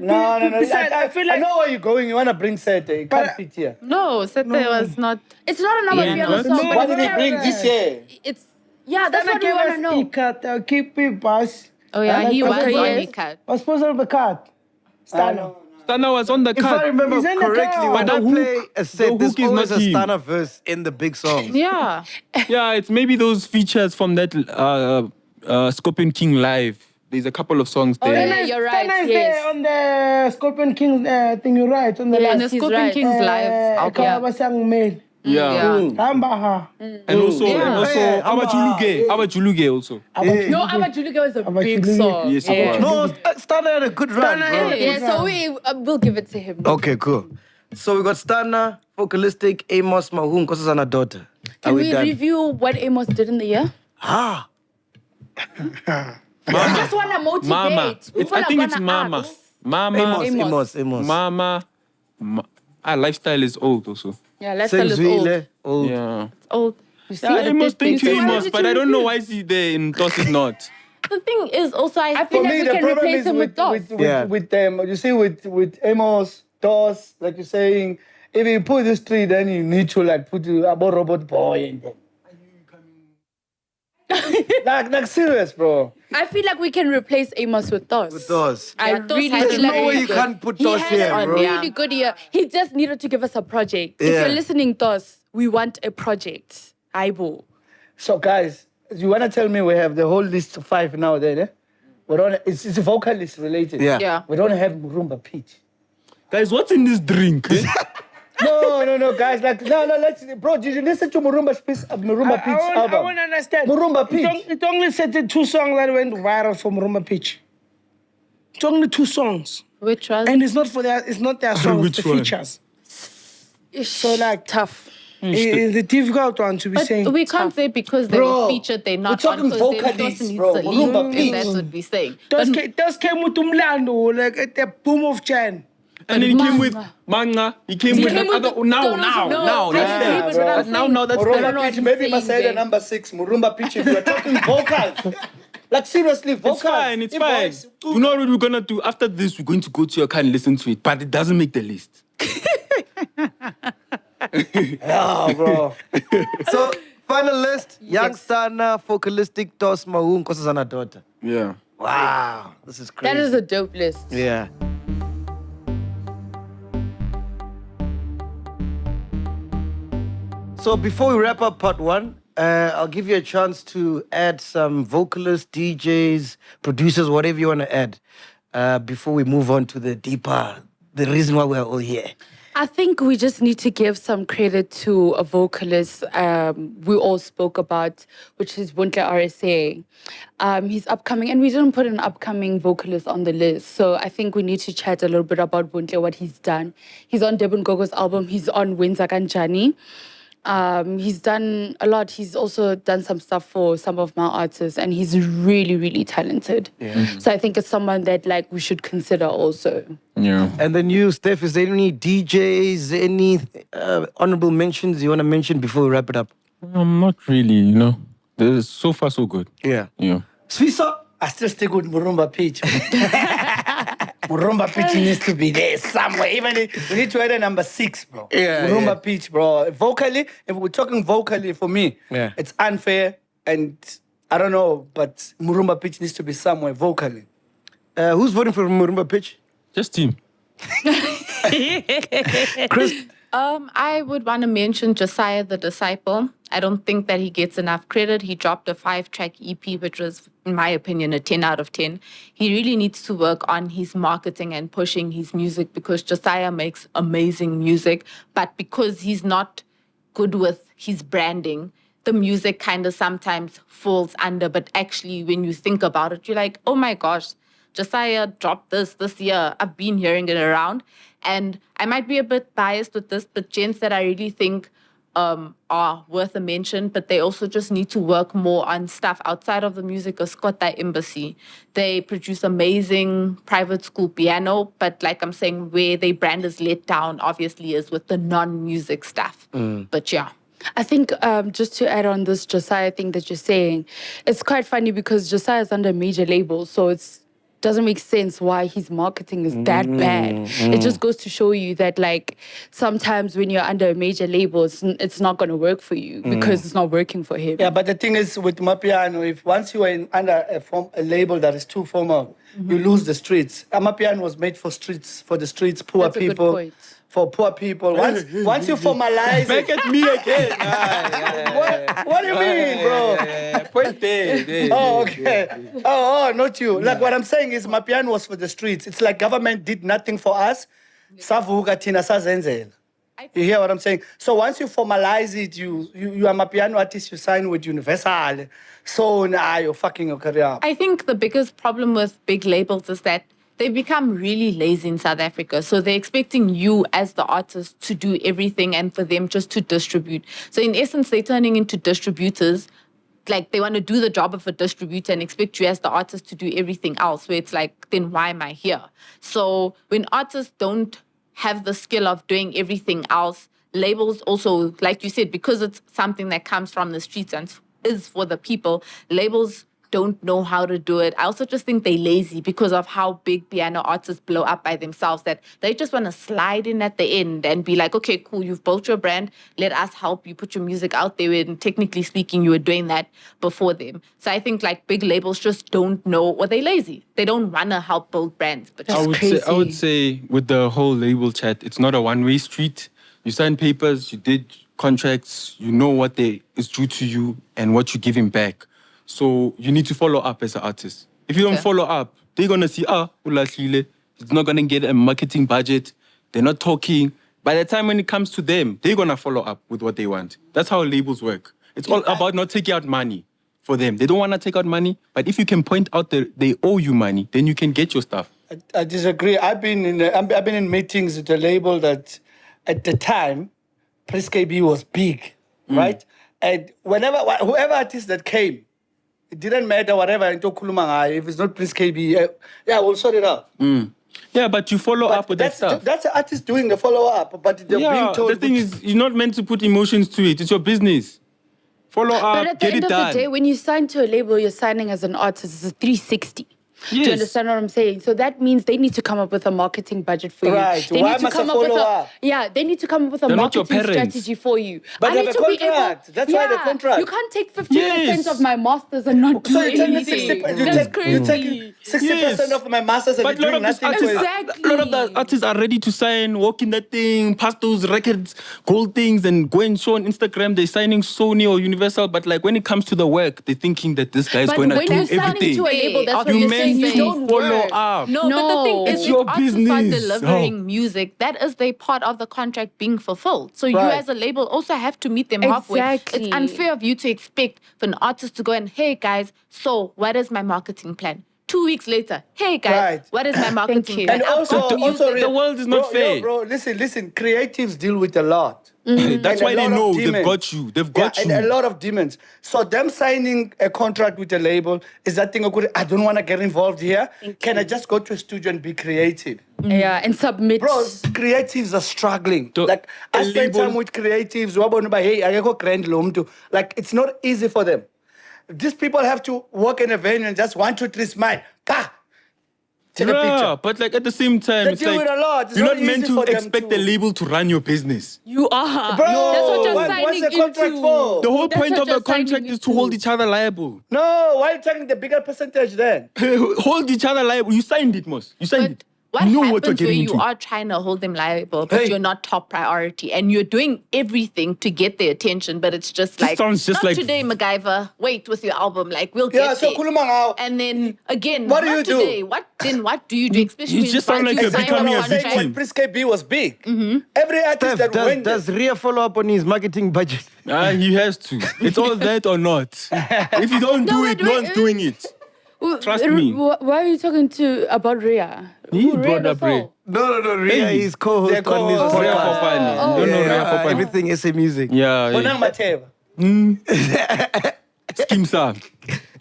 No. Besides, I feel like I know where you're going. You want to bring Sete. You can't But- fit here. No, Sete was not. It's not an AMAPIANO what? song. No, but What it's did he bring rap. this year? It's that's Stana what we gave want to us know. Ikat, keep it bus. Oh yeah, he was Okay, on yes. the cut. Was supposed to be cut. Stana. No. Stunner was on the If cut. I remember He's in the correctly, car. when But I the play hook- a set, the there's hook is always not a him. Stunner verse in the big songs. Yeah. Yeah, it's maybe those features from that Scorpion King live. There's a couple of songs Oh, there. yeah, you're right. Stunner is Yes. there on the Scorpion King thing, you're right. On the Yes, And the last. he's Scorpion right. Kings live album. Kaya basang mail. Yeah. Hamba. And also, Yeah. Yeah, Abajuluge also. No, Abajuluga was a big Abajuluge. song. Yes, it was. No, Stunner had a good run, Stunner bro. had a Yeah, so we'll give it to him. Okay, cool. So we got Stunner, Vocalistic, Amos, Mahung, Nkosazana daughter. Can Are we done? review what Amos did in the year? Ah, We just want to motivate. Mama. People I are think it's gonna Mama. ask. Mama. Amos. Mama. Lifestyle is old also. Yeah, lifestyle is old. Senzwile, old. Yeah. Old. You see, Yeah, I Amos, did thank you, things. Amos. But I don't know why is he there in Toss is not. The thing is also, I feel For like me, we the can problem replace is him with DOS. Yeah. with them. You see, with Amos, DOS, like you're saying, if you put this three, then you need to like put about robot boy and then. like serious, bro. I feel like we can replace Amos with DOS. With those. I Yeah, DOS really has feel a like no way we you could. can't put He DOS has here, a bro. really good year. He just needed to give us a project. If Yeah. you're listening, DOS, we want a project. Aibo. So guys, you wanna tell me we have the whole list of 5 now then, eh? We don't. It's vocalist related. Yeah. Yeah. We don't have Murumba Peach. Guys, what's in this drink? No, guys. Like, no. Let's, bro. Did you listen to Murumba Peach I album? want to understand. Murumba Peach. It only said the 2 songs that went viral for Murumba Peach. It's only 2 songs. Which was? And it's not their songs, Which the one? features. So like- tough. It's a difficult one to be But saying. we can't say because they Bro, were featured, they're not we're talking on, because then vocalists, DOS needs bro. to Murumba leave, Peach. and that's what we're saying. Those came with Umlando, like at the boom of Jan. And then he came with Manga. He came with came with another. the- Now, No, that's I there. agree with what I'm Now, that's Murumba know there. what Peach. he's Maybe saying must say the there. number 6. Murumba Peach. If we're talking vocals, like seriously, vocals. It's fine. It's If fine. voice- You know what we're gonna do after this? We're going to go to your car and listen to it, but it doesn't make the list. Oh, bro. So, final list, Young Stunner, Vocalistic, Toss, Mahung, Nkosazana daughter. Yeah. Wow, this is crazy. That is a dope list. Yeah. So before we wrap up part 1, I'll give you a chance to add some vocalists, DJs, producers, whatever you want to add, before we move on to the reason why we're all here. I think we just need to give some credit to a vocalist we all spoke about, which is Buntle RSA. He's upcoming, and we didn't put an upcoming vocalist on the list. So I think we need to chat a little bit about Buntle, what he's done. He's on Debon Gogo's album. He's on Wenza Kanjani. He's done a lot. He's also done some stuff for some of my artists, and he's really, really talented. So I think it's someone that like we should consider also. Yeah. And then you, Steph, is there any DJs, any honorable mentions you want to mention before we wrap it up? Not really, you know. There's so far so good. Yeah. Yeah. Svisa? I still stick with Murumba Peach. Murumba Peach needs to be there somewhere. Even if we need to add a number 6, bro. Yeah, Murumba yeah. Peach, bro. Vocally, if we're talking vocally, for me, Yeah. it's unfair. And I don't know, but Murumba Peach needs to be somewhere vocally. Who's voting for Murumba Pitch? Just him. Chris? I would want to mention Josiah the Disciple. I don't think that he gets enough credit. He dropped a 5-track EP, which was, in my opinion, a 10 out of 10. He really needs to work on his marketing and pushing his music, because Josiah makes amazing music. But because he's not good with his branding, the music kind of sometimes falls under. But actually, when you think about it, you're like, oh my gosh, Josiah dropped this year. I've been hearing it around. And I might be a bit biased with this, but gents that I really think are worth a mention, but they also just need to work more on stuff outside of the music, is Skota Embassy. They produce amazing private school piano, but like I'm saying, where their brand is let down, obviously, is with the non-music stuff. But yeah. I think just to add on this Josiah thing that you're saying, it's quite funny because Josiah is under a major label, so it's doesn't make sense why his marketing is that bad. It just goes to show you that like sometimes when you're under a major label, it's not going to work for you because it's not working for him. Yeah, but the thing is with AMAPIANO, if once you are under a label that is too formal, you lose the streets. AMAPIANO was made for streets, for the streets, poor That's a good people. point. For poor people. Once you formalize Back it. at me again. What do you mean, bro? Point there. Oh, okay. Oh, not you. Like what I'm saying is AMAPIANO was for the streets. It's like government did nothing for us. Savuka thina sazenzela. You hear what I'm saying? So once you formalize it, you are AMAPIANO artist, you sign with Universal. So now you're fucking your career up. I think the biggest problem with big labels is that they've become really lazy in South Africa. So they're expecting you as the artist to do everything and for them just to distribute. So in essence, they're turning into distributors. Like they want to do the job of a distributor and expect you as the artist to do everything else, where it's like, then why am I here? So when artists don't have the skill of doing everything else, labels also, like you said, because it's something that comes from the streets and is for the people, labels don't know how to do it. I also just think they're lazy because of how big piano artists blow up by themselves, that they just want to slide in at the end and be like, okay, cool, you've built your brand. Let us help you put your music out there. And technically speaking, you were doing that before them. So I think like big labels just don't know, or they're lazy. They don't want to help build brands. But That's I crazy. would say with the whole label chat, it's not a one-way street. You sign papers, you did contracts, you know what is due to you and what you're giving back. So you need to follow up as an artist. If you don't follow up, they're going to see, ulahlile. It's not going to get a marketing budget. They're not talking. By the time when it comes to them, they're going to follow up with what they want. That's how labels work. It's all about not taking out money for them. They don't want to take out money, but if you can point out that they owe you money, then you can get your stuff. I disagree. I've been in meetings with a label that at the time, Prince KB was big, right? And whoever artist that came, it didn't matter whatever. If it's not Prince KB, we'll sort it out. Yeah, but you follow up with that stuff. That's the artist doing the follow-up, but they're being told... The thing is, you're not meant to put emotions to it. It's your business. Follow up, But at the get end it of done. the day, when you sign to a label, you're signing as an artist. It's a 360. Do you understand what I'm saying? So that means they need to come up with a marketing budget for you. Right. They Why need to must I come up with follow up? they need to come up with a They're not your marketing parents. strategy for you. But I they need have a to be contract. able. That's why the contract. You can't take 50% Yes. of my masters and not do So you're taking anything. 60%, That's crazy. you're taking 60% of my masters and But you're doing nothing to it. Exactly. a lot of the artists are ready to sign, walk in that thing, pass those records, gold things, and go and show on Instagram they're signing Sony or Universal. But like when it comes to the work, they're thinking that this guy's But going to when do you're signing everything. to a label, that's what You you're meant saying. You to don't follow work. up. No, but the thing It's is, your if artists are business. delivering music, that is their part of the contract being fulfilled. So you Right. as a label also have to meet them halfway. Exactly. It's unfair of you to expect for an artist to go and, hey guys, so what is my marketing plan? 2 weeks later, hey guys, Right. what is my marketing you. plan? And I've also, got music. the world is not fair. Bro, listen, creatives deal with a lot. That's And why a they lot of know they've demons. got you. They've got And you. a lot of demons. So them signing a contract with a label is that thing, okay, I don't want to get involved here. Can I just go to a studio and be creative? Yeah, and submit. Bro, creatives are struggling. Like, I a spend label- time with creatives. Hey, I go grand lo mntu. Like, it's not easy for them. These people have to work in a venue and just 1, 2, 3 smile. Ka! Take a picture. But like at the same time, They it's deal like with a lot. It's you're not not meant easy to for them expect to- the label to run your business. You are. Bro, That's what you're what's signing the contract into. for? The whole That's point what of the you're signing contract is to into. hold each other liable. No, why are you taking the bigger percentage then? Hold each other liable. You signed it, Mos. You signed But it. what You know what you're happens where getting you into. are trying to hold them liable, but Hey. you're not top priority, and you're doing everything to get their attention, but it's just This like, sounds just not like- today, MacGyver. Wait with your album, like we'll Yeah, get so there. khuluma ngawo. And then again, What do not you do? today. What do you do? Especially You when just sound once like you you're sign becoming a a I'm saying contract. when Prince KB was big. Every artist Steph, that went does Ria follow up on his marketing budget? He has to. It's all that or not. If you don't do it, no one's doing it. Trust me. Why are you talking about Rhea? He Who, brought the up Ray. soul? No. Ria Hey, is co-host they're on his co-host. Ria podcast. Fopane. Oh. You don't know Ria Yeah, Fopane? everything SA music. Yeah. Bonang Mateva. Scheme Sam.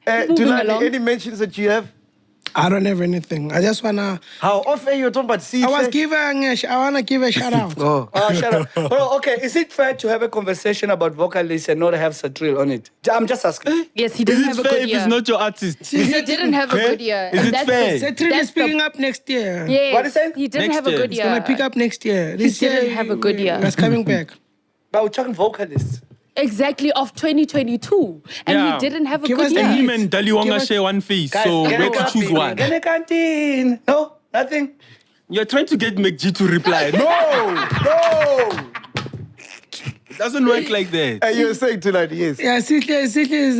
Moving Tulani, along. any mentions that you have? I don't have anything. I just wanna. How often you're talking about CJ? I wanna give a shout out. Oh. Shut up. Oh, okay, is it fair to have a conversation about vocalists and not have Satril on it? I'm just asking. Yes, he Is didn't it have a fair good if year. it's not your artist? He didn't have a good year. Is and it that's fair? the- Satril that's is picking the- up next year. Yes, What is it? he didn't Next have a year. good It's year. Gonna pick up next year. This didn't year, have a good year. That's coming back. But we're talking vocalists. Exactly, of 2022. And Yeah. he didn't have a Give good us the year. And him Hits. and Daliwanga Give us- share one face, Guys, so we get a have to choose canteen. one. Get a canteen. No, nothing. You're trying to get MacG to reply. No! It doesn't work like that. And you're saying tonight, yes. Yeah, Sihle is.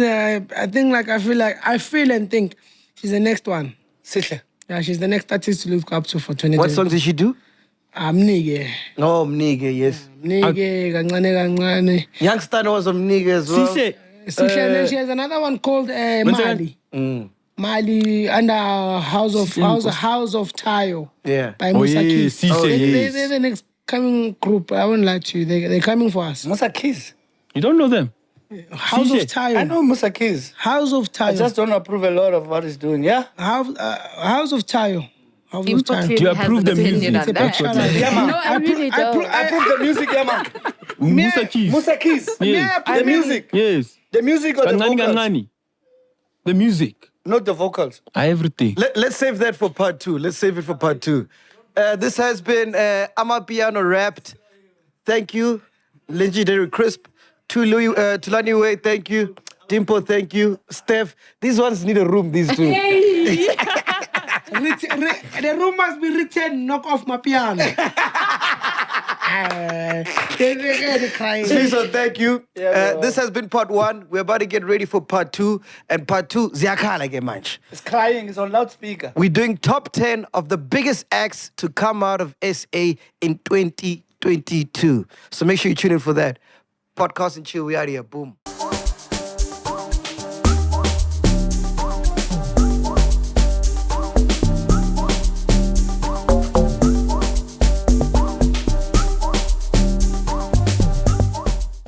I think I feel and think she's the next one. Sihle. Yeah, she's the next artist to look up to for 2020. What songs did she do? Mnige. Oh, Mnige, yes. Mnige, kancane. Youngster was a Mnige as well. Sihle, Sihle, and then she has another one called Mali. Mali under House of Tayo. Yeah. By Oh, Musaki. yeah, Sihle, yes. They're the next coming group. I won't lie to you. They're coming for us. Musa Keys. you don't know them? House of Sihle. Tayo. I know Musa Keys. House of Tayo. I just don't approve a lot of what he's doing, yeah? House of Tayo. House of Input Tayo. really Do you has approve an the opinion music? on It's a that. Shout out. Yeah, man. No, I really don't. I approve the music, yeah, man. Musa Keys. Musa Keys. Yes. The music. Yes. The music or the Kancane vocals? kancane. The music. Not the vocals. Everything. Let's save that for part 2. Let's save it for part 2. This has been AMAPIANO Wrapped. Thank you. Legendary Crisp. Tulani Way, thank you. Dimpo, thank you. Steph, these ones need a room, these two. The room must be written, knock off my piano. They're crying. So thank you. Yeah, This has been part 1. We're about to get ready for part 2. And part 2, ziyakhala ke manje. It's crying. It's on loudspeaker. We're doing top 10 of the biggest acts to come out of SA in 2022. So make sure you tune in for that. Podcast and chill. We out here. Boom.